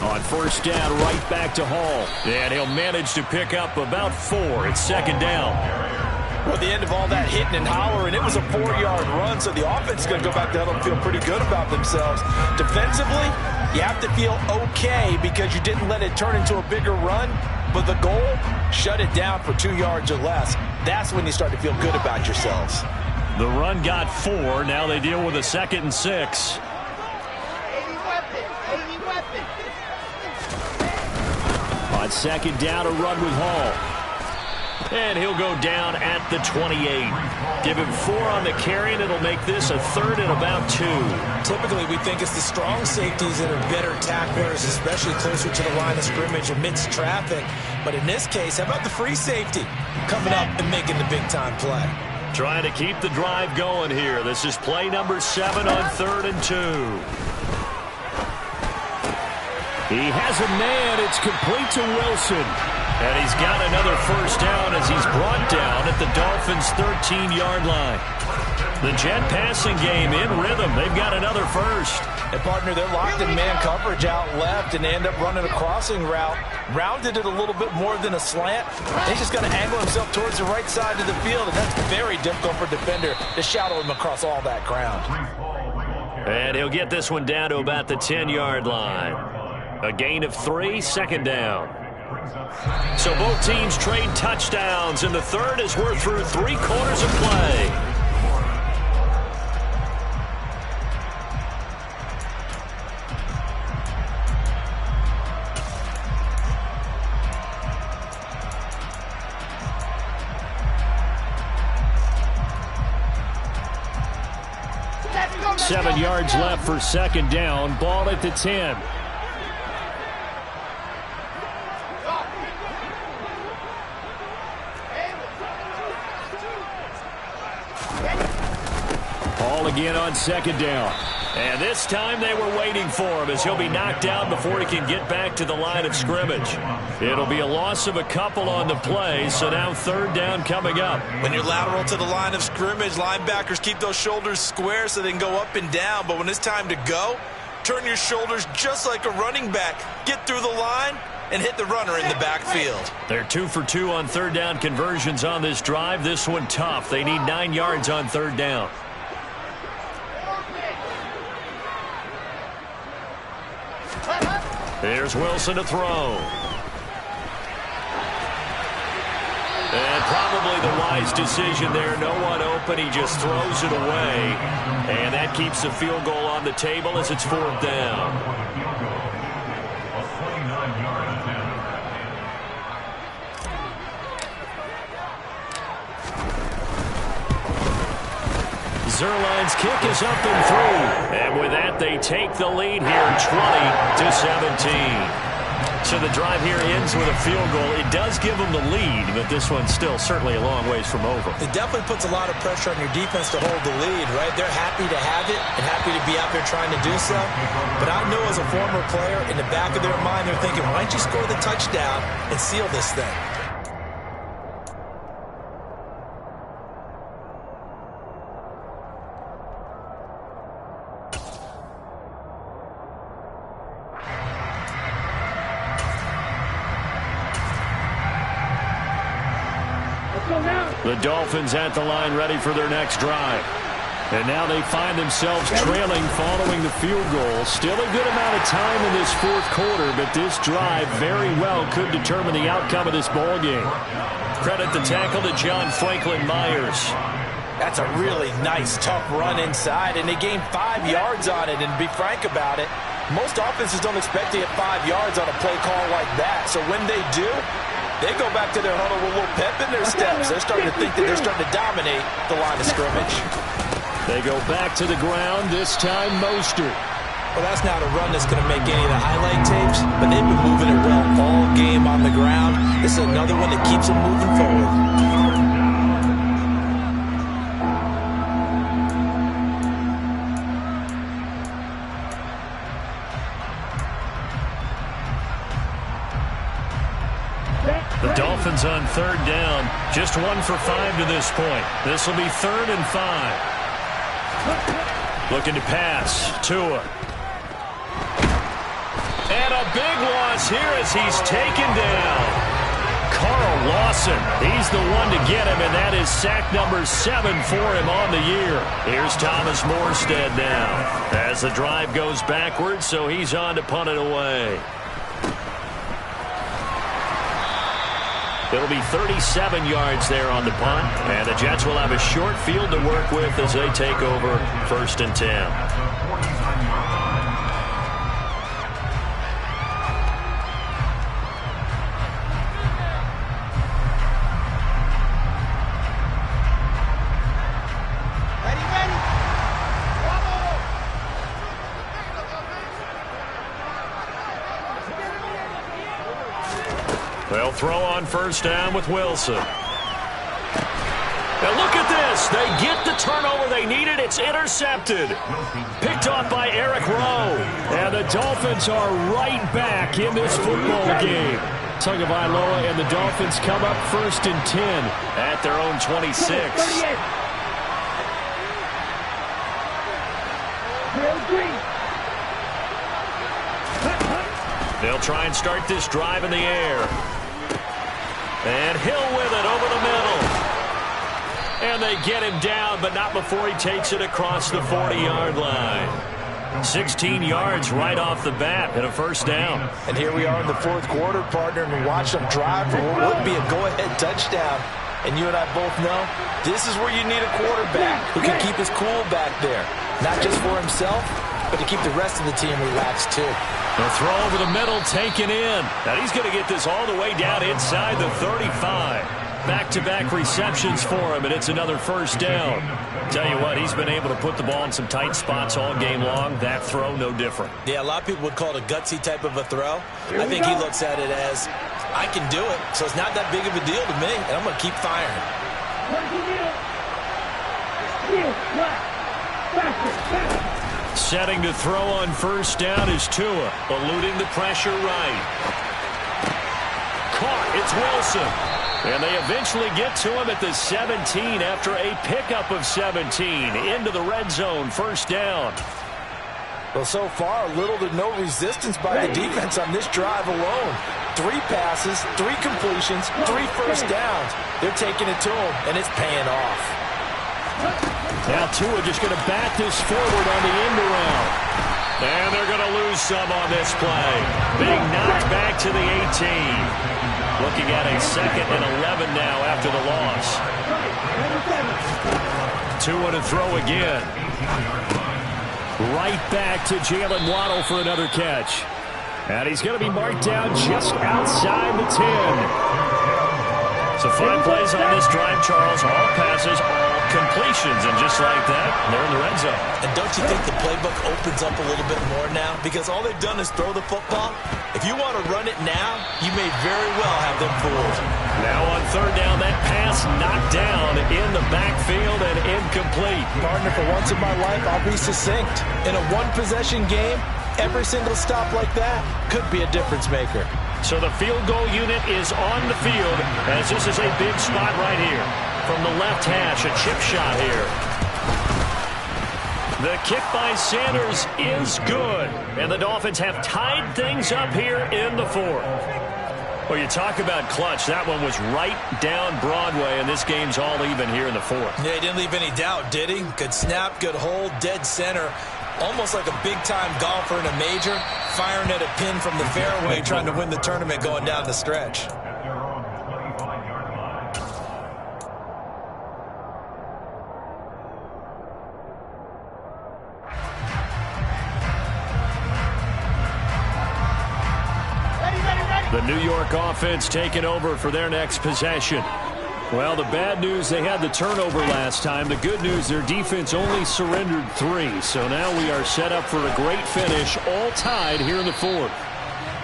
On 1st down, right back to Hall. And he'll manage to pick up about 4. It's 2nd down. Well, at the end of all that hitting and hollering, it was a 4-yard run, so the offense is going to go back to huddle and feel pretty good about themselves. Defensively, you have to feel okay because you didn't let it turn into a bigger run, but the goal, shut it down for 2 yards or less. That's when you start to feel good about yourselves. The run got 4. Now they deal with a 2nd and 6. On 2nd down, a run with Hall. And he'll go down at the 28. Give him 4 on the carry, and it'll make this a 3rd and about 2. Typically, we think it's the strong safeties that are better tacklers, especially closer to the line of scrimmage amidst traffic. But in this case, how about the free safety coming up and making the big-time play? Trying to keep the drive going here. This is play number 7 on 3rd and 2. He has a man. It's complete to Wilson. And he's got another first down as he's brought down at the Dolphins' 13-yard line. The Jet passing game in rhythm. They've got another first. And, partner, they're locked in man coverage out left, and they end up running a crossing route. Rounded it a little bit more than a slant. He's just going to angle himself towards the right side of the field, and that's very difficult for a defender to shadow him across all that ground. And he'll get this one down to about the 10-yard line. A gain of 3, 2nd down. So both teams trade touchdowns, and the third as we're through 3 quarters of play. Seven yards left for 2nd down. Ball at the 10. Again on 2nd down. And this time they were waiting for him as he'll be knocked down before he can get back to the line of scrimmage. It'll be a loss of a couple on the play, so now 3rd down coming up. When you're lateral to the line of scrimmage, linebackers keep those shoulders square so they can go up and down. But when it's time to go, turn your shoulders just like a running back. Get through the line and hit the runner in the backfield. They're 2 for 2 on 3rd down conversions on this drive. This one tough. They need 9 yards on 3rd down. Here's Wilson to throw. And probably the wise decision there. No one open. He just throws it away. And that keeps the field goal on the table as it's 4th down. Zerline's kick is up and through. And with that, they take the lead here, 20-17. So the drive here ends with a field goal. It does give them the lead, but this one's still certainly a long ways from over. It definitely puts a lot of pressure on your defense to hold the lead, right? They're happy to have it and happy to be out there trying to do so. But I know as a former player, in the back of their mind, they're thinking, why don't you score the touchdown and seal this thing? The Dolphins at the line ready for their next drive. And now they find themselves trailing following the field goal. Still a good amount of time in this 4th quarter, but this drive very well could determine the outcome of this ball game. Credit the tackle to John Franklin Myers. That's a really nice, tough run inside, and they gained 5 yards on it. And to be frank about it, most offenses don't expect to get 5 yards on a play call like that. So when they do, they go back to their huddle with a little pep in their steps. They're starting to think that they're starting to dominate the line of scrimmage. They go back to the ground, this time Mostert. Well, that's not a run that's going to make any of the highlight tapes, but they've been moving it well all game on the ground. This is another one that keeps them moving forward. The Dolphins on 3rd down, just 1 for 5 to this point. This will be 3rd and 5. Looking to pass, Tua. And a big loss here as he's taken down. Carl Lawson. He's the one to get him, and that is sack number 7 for him on the year. Here's Thomas Morstead now as the drive goes backwards, so he's on to punt it away. It'll be 37 yards there on the punt, and the Jets will have a short field to work with as they take over 1st and 10. They'll throw on 1st down with Wilson. Now look at this. They get the turnover they needed. It's intercepted. Picked off by Eric Rowe. And the Dolphins are right back in this football game. Tagovailoa and the Dolphins come up 1st and 10 at their own 26. They'll try and start this drive in the air. And Hill with it over the middle. And they get him down, but not before he takes it across the 40-yard line. 16 yards right off the bat and a 1st down. And here we are in the 4th quarter, partner, and watch them drive for what would be a go-ahead touchdown. And you and I both know this is where you need a quarterback who can keep his cool back there. Not just for himself, but to keep the rest of the team relaxed too. The throw over the middle taken in. Now he's going to get this all the way down inside the 35. Back-to-back receptions for him, and it's another 1st down. Tell you what, he's been able to put the ball in some tight spots all game long. That throw, no different. Yeah, a lot of people would call it a gutsy type of a throw. I think he looks at it as, I can do it, so it's not that big of a deal to me, and I'm going to keep firing. Setting to throw on 1st down is Tua, eluding the pressure right. Caught, it's Wilson. And they eventually get to him at the 17 after a pickup of 17 into the red zone, 1st down. Well, so far, little to no resistance by the defense on this drive alone. 3 passes, 3 completions, 3 1st downs. They're taking it to him, and it's paying off. Now Tua just going to bat this forward on the end around. And they're going to lose some on this play. Being knocked back to the 18. Looking at a 2nd and 11 now after the loss. Tua to throw again. Right back to Jalen Waddle for another catch. And he's going to be marked down just outside the 10. So 5 plays on this drive, Charles. All passes, all completions. And just like that, they're in the red zone. And don't you think the playbook opens up a little bit more now? Because all they've done is throw the football. If you want to run it now, you may very well have them fooled. Now on 3rd down, that pass knocked down in the backfield and incomplete. Partner, for once in my life, I'll be succinct. In a 1-possession game, every single stop like that could be a difference maker. So the field goal unit is on the field as this is a big spot right here. From the left hash, a chip shot here. The kick by Sanders is good. And the Dolphins have tied things up here in the 4th. Well, you talk about clutch. That one was right down Broadway, and this game's all even here in the 4th. Yeah, he didn't leave any doubt, did he? Good snap, good hold, dead center. Almost like a big-time golfer in a major, firing at a pin from the fairway, trying to win the tournament going down the stretch. The New York offense taking over for their next possession. Well, the bad news, they had the turnover last time. The good news, their defense only surrendered 3. So now we are set up for a great finish, all tied here in the 4th.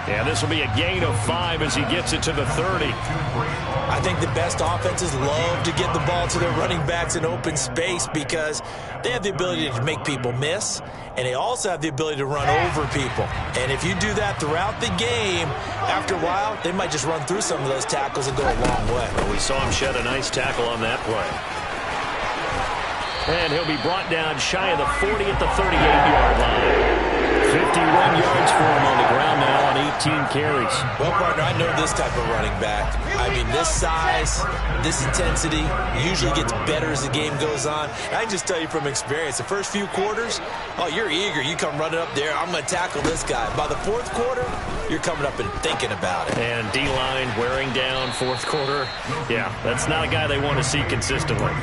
And this will be a gain of 5 as he gets it to the 30. I think the best offenses love to get the ball to their running backs in open space because they have the ability to make people miss, and they also have the ability to run over people. And if you do that throughout the game, after a while, they might just run through some of those tackles and go a long way. Well, we saw him shed a nice tackle on that play. And he'll be brought down shy of the 40 at the 38-yard line. 51 yards for him on the ground now on 18 carries. Well, partner, I know this type of running back. I mean, this size, this intensity usually gets better as the game goes on. I can just tell you from experience, the first few quarters, oh, you're eager. You come running up there, I'm going to tackle this guy. By the fourth quarter, you're coming up and thinking about it. And D-line wearing down fourth quarter. Yeah, that's not a guy they want to see consistently.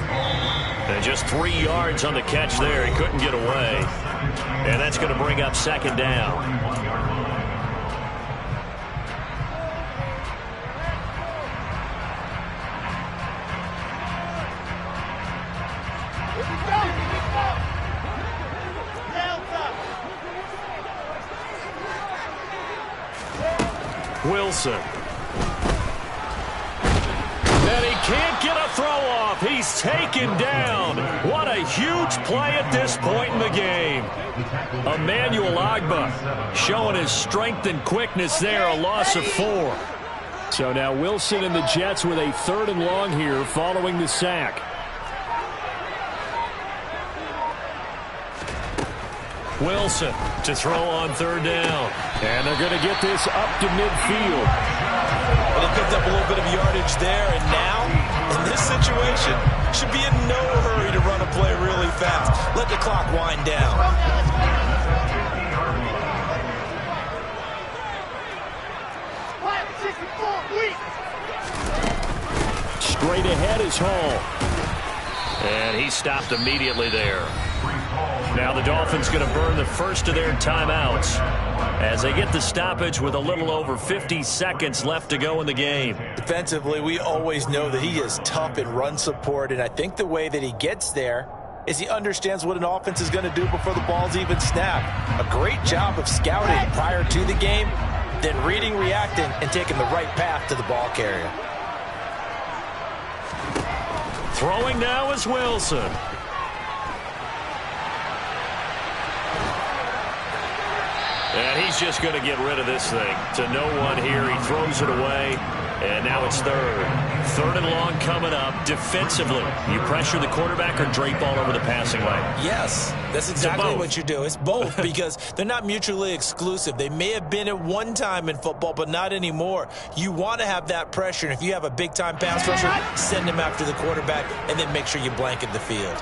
And just 3 yards on the catch there. He couldn't get away. And that's going to bring up second down. Wilson. And he can't get a throw off. He's taken down. What a huge play at this point in the game. Emmanuel Ogbah showing his strength and quickness there, a loss of 4. So now Wilson and the Jets with a 3rd and long here following the sack. Wilson to throw on 3rd down. And they're going to get this up to midfield. Well, they picked up a little bit of yardage there, and now, in this situation, should be in no hurry to run a play really fast. Let the clock wind down. Straight ahead is Hall. And he stopped immediately there. Now the Dolphins going to burn the first of their timeouts as they get the stoppage with a little over 50 seconds left to go in the game. Defensively, we always know that he is tough in run support, and I think the way that he gets there is he understands what an offense is going to do before the ball's even snapped. A great job of scouting prior to the game, then reading, reacting, and taking the right path to the ball carrier. Throwing now is Wilson. And he's just going to get rid of this thing. To no one here. He throws it away. And now it's 3rd and long coming up. Defensively, you pressure the quarterback or drape all over the passing lane? Yes, that's exactly what you do. It's both because they're not mutually exclusive. They may have been at one time in football, but not anymore. You want to have that pressure. And if you have a big-time pass rusher, send him after the quarterback and then make sure you blanket the field.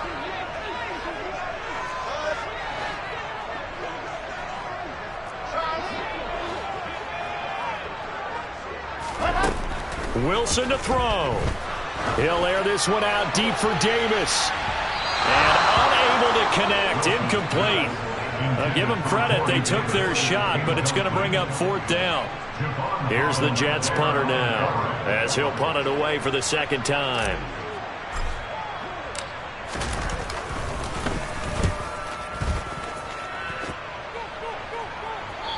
Wilson to throw. He'll air this one out deep for Davis. And unable to connect. Incomplete. I'll give them credit. They took their shot, but it's going to bring up 4th down. Here's the Jets punter now as he'll punt it away for the 2nd time.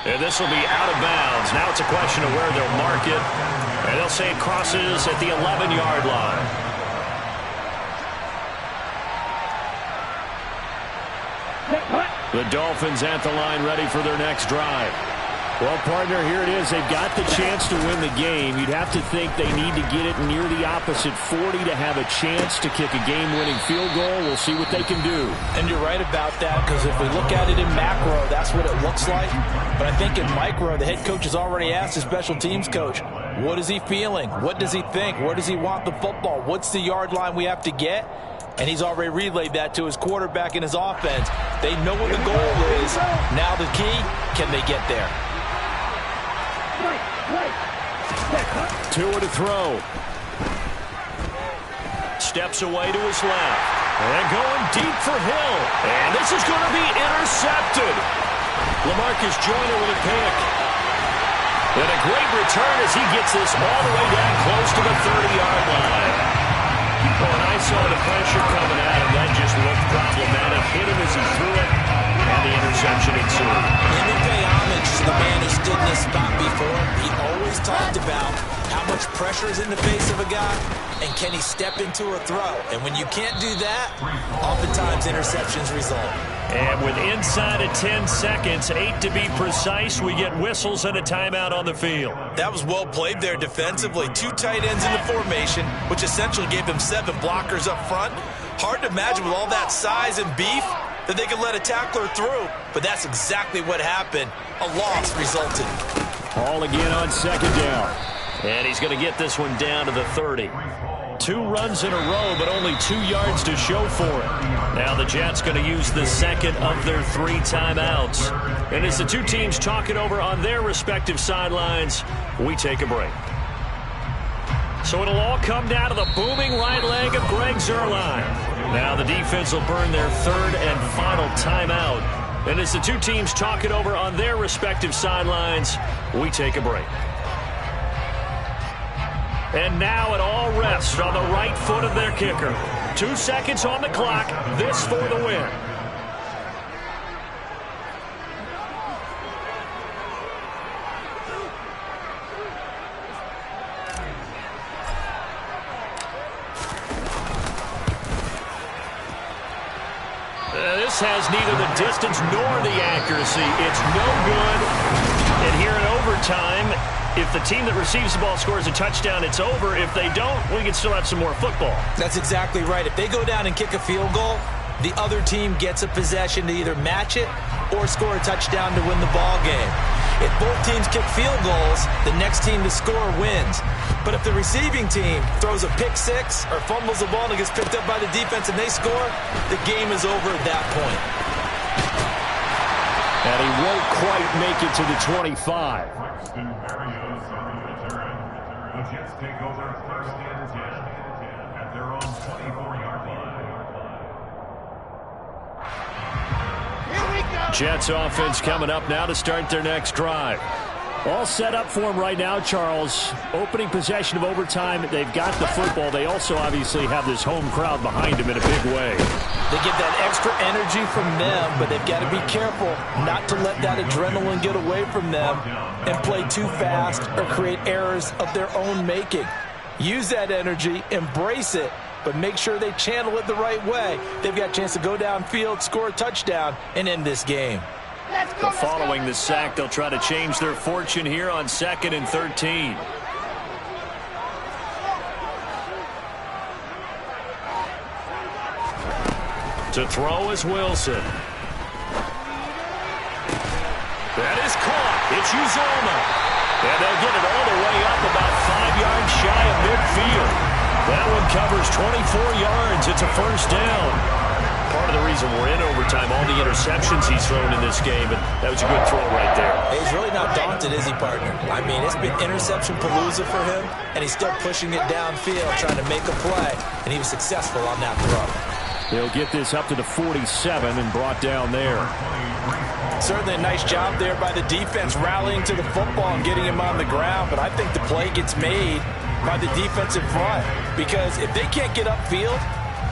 And this will be out of bounds. Now it's a question of where they'll mark it. And they'll say it crosses at the 11-yard line. The Dolphins at the line ready for their next drive. Well, partner, here it is. They've got the chance to win the game. You'd have to think they need to get it near the opposite 40 to have a chance to kick a game-winning field goal. We'll see what they can do. And you're right about that, because if we look at it in macro, that's what it looks like. But I think in micro, the head coach has already asked his special teams coach, what is he feeling? What does he think? Where does he want the football? What's the yard line we have to get? And he's already relayed that to his quarterback and his offense. They know what the goal is. Now the key, can they get there? Tua to throw. Steps away to his left. And going deep for Hill. And this is going to be intercepted. LaMarcus Joyner with a pick. And a great return as he gets this all the way down close to the 30-yard line. Oh, and I saw the pressure coming at him. That just looked problematic. Hit him as he threw it. And the interception ensued. Let me pay homage to the man who stood in this spot before. He always talked about how much pressure is in the face of a guy and can he step into a throw. And when you can't do that, oftentimes interceptions result. And with inside of 10 seconds, 8 to be precise, we get whistles and a timeout on the field. That was well played there defensively. 2 tight ends in the formation, which essentially gave them 7 blockers up front. Hard to imagine with all that size and beef, that they could let a tackler through, but that's exactly what happened. A loss resulted. Ball again on second down. And he's going to get this one down to the 30. 2 runs in a row, but only 2 yards to show for it. Now the Jets going to use the second of their 3 timeouts. And as the 2 teams talk it over on their respective sidelines, we take a break. So it'll all come down to the booming right leg of Greg Zuerlein. Now the defense will burn their 3rd and final timeout. And as the 2 teams talk it over on their respective sidelines, we take a break. And now it all rests on the right foot of their kicker. 2 seconds on the clock. This for the win. This has neither the distance nor the accuracy. It's no good. And here in overtime, if the team that receives the ball scores a touchdown, it's over. If they don't, we can still have some more football. That's exactly right. If they go down and kick a field goal, the other team gets a possession to either match it or score a touchdown to win the ball game. If both teams kick field goals, the next team to score wins. But if the receiving team throws a pick six or fumbles the ball and it gets picked up by the defense and they score, the game is over at that point. And he won't quite make it to the 25. The Jets take over 1st and 10 at their own 24-yard line. Jets offense coming up now to start their next drive. All set up for them right now, Charles. Opening possession of overtime. They've got the football. They also obviously have this home crowd behind them in a big way. They get that extra energy from them, but they've got to be careful not to let that adrenaline get away from them and play too fast or create errors of their own making. Use that energy, embrace it, but make sure they channel it the right way. They've got a chance to go downfield, score a touchdown, and end this game. But following the sack, they'll try to change their fortune here on 2nd and 13. To throw is Wilson. That is caught. It's Uzomah. And they'll get it all the way up about 5 yards shy of midfield. That one covers 24 yards. It's a first down. Part of the reason we're in overtime, all the interceptions he's thrown in this game, but that was a good throw right there. Hey, he's really not daunted, is he, partner? I mean, it's been interception palooza for him, and he's still pushing it downfield, trying to make a play, and he was successful on that throw. They'll get this up to the 47 and brought down there. Certainly a nice job there by the defense rallying to the football and getting him on the ground, but I think the play gets made by the defensive front because if they can't get upfield,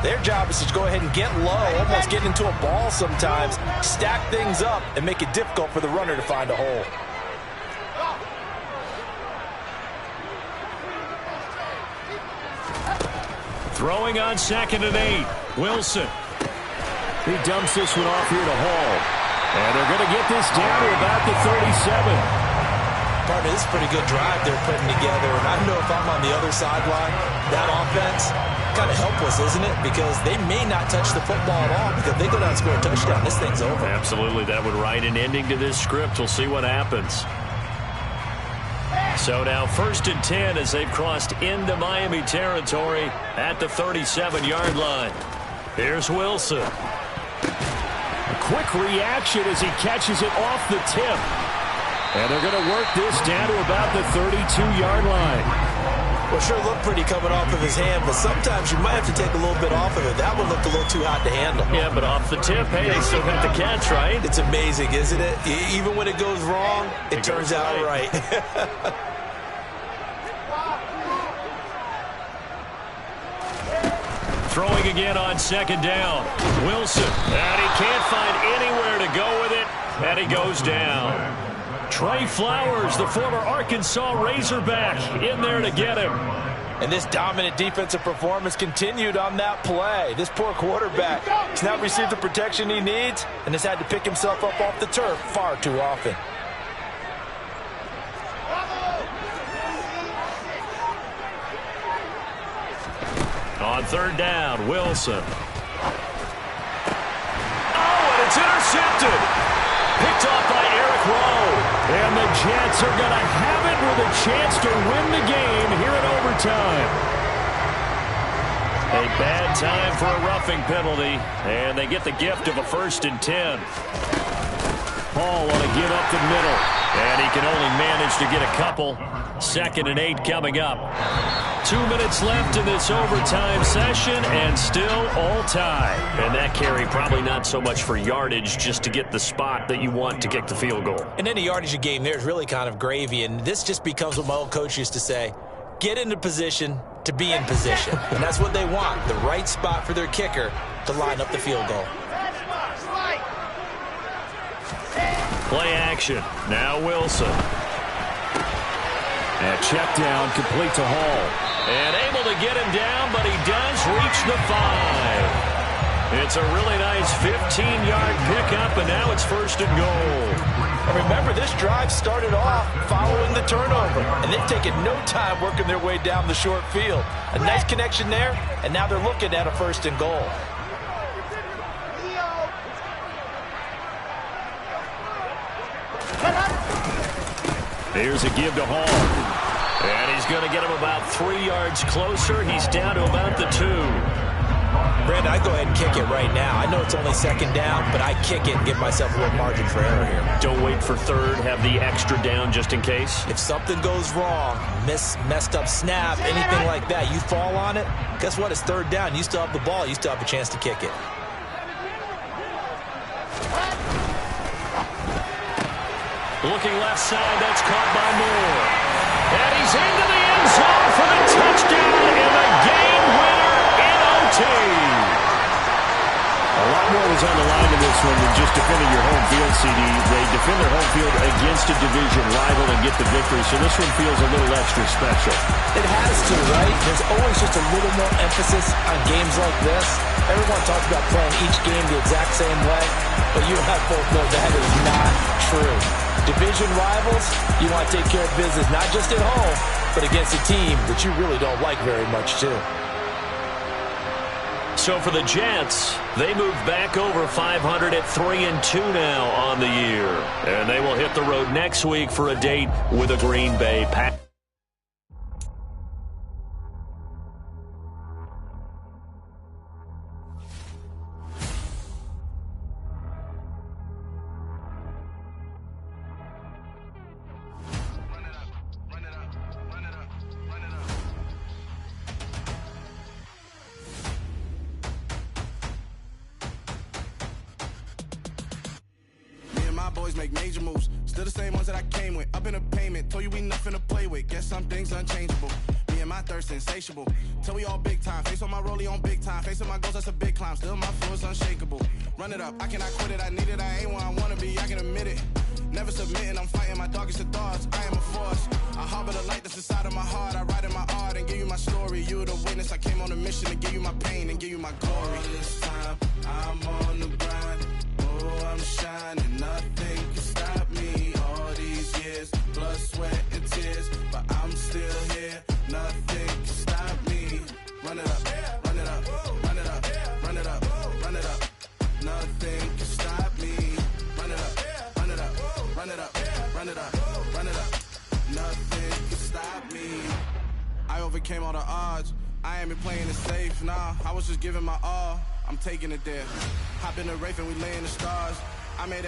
their job is to go ahead and get low, almost get into a ball sometimes, stack things up, and make it difficult for the runner to find a hole. Throwing on 2nd and 8. Wilson. He dumps this one off here to Hall. And they're going to get this down to about the 37. Partner, this is a pretty good drive they're putting together. And I know if I'm on the other sideline, that offense, kind of helpless, isn't it? Because they may not touch the football at all because they go down and score a touchdown. This thing's over. Absolutely. That would write an ending to this script. We'll see what happens. So now 1st and 10 as they've crossed into Miami territory at the 37-yard line. Here's Wilson. A quick reaction as he catches it off the tip. And they're going to work this down to about the 32-yard line. Well, sure looked pretty coming off of his hand, but sometimes you might have to take a little bit off of it. That one looked a little too hot to handle. Yeah, but off the tip, hey, they still got the catch, right? It's amazing, isn't it? Even when it goes wrong, it turns out right. Throwing again on 2nd down. Wilson, and he can't find anywhere to go with it, and he goes down. Trey Flowers, the former Arkansas Razorback, in there to get him. And this dominant defensive performance continued on that play. This poor quarterback has not received the protection he needs and has had to pick himself up off the turf far too often. On 3rd down, Wilson. Oh, It's intercepted. Picked off by Eric Rowe. And the Jets are going to have it with a chance to win the game here in overtime. A bad time for a roughing penalty, and they get the gift of a 1st and 10. Paul want to give up the middle, and he can only manage to get a couple. 2nd and 8 coming up. 2 minutes left in this overtime session, and still all tied. And that carry probably not so much for yardage, just to get the spot that you want to kick the field goal. And any yardage game there is really kind of gravy, and this just becomes what my old coach used to say: get into position to be in position. And that's what they want, the right spot for their kicker to line up the field goal. Play action. Now Wilson. And check down, complete to Hall. And able to get him down, but he does reach the 5. It's a really nice 15-yard pickup, and now it's 1st and goal. And remember, this drive started off following the turnover, and they've taken no time working their way down the short field. A nice connection there, and now they're looking at a 1st and goal. Here's a give to Hall. And he's going to get him about 3 yards closer. He's down to about the 2. Brandon, I go ahead and kick it right now. I know it's only 2nd down, but I kick it and give myself a little margin for error here. Don't wait for 3rd. Have the extra down just in case. If something goes wrong, messed up snap, anything like that, you fall on it, guess what? It's 3rd down. You still have the ball. You still have a chance to kick it. Looking left side, that's caught by Moore. And he's into the end zone for the touchdown and the game winner in OT. A lot more was on the line in this one than just defending your home field, CD. They defend their home field against a division rival and get the victory, so this one feels a little extra special. It has to, right? There's always just a little more emphasis on games like this. Everyone talks about playing each game the exact same way, but you and I both know that is not true. Division rivals, you want to take care of business not just at home, but against a team that you really don't like very much too. So for the Jets, they move back over 500 at 3-2 now on the year. And they will hit the road next week for a date with a Green Bay Packers. Boys make major moves, still the same ones that I came with. Up in a payment, told you we nothing to play with. Guess some things unchangeable. Me and my thirst insatiable. Till we all big time. Face on my rollie on big time. Facing my goals, that's a big climb. Still my flow is unshakable. Run it up, I cannot quit it. I need it, I ain't where I wanna be. I can admit it. Never submitting, I'm fighting my darkest of thoughts. I am a force. I harbor the light that's inside of my heart. I write in my art and give you my story. You the witness. I came on a mission to give you my pain and give you my glory. All this time, I'm on the grind. Oh, I'm shining. Nothing can stop me. All these years, blood, sweat, and tears, but I'm still here. Nothing can stop me. Run it up, run it up, run it up, run it up, run it up. Nothing can stop me. Run it up, run it up, run it up, run it up, run it up. Nothing can stop me. I overcame all the odds. I ain't been playing it safe, nah. I was just giving my all. I'm taking it there. Hop in the Wraith and we lay in the stars. I made it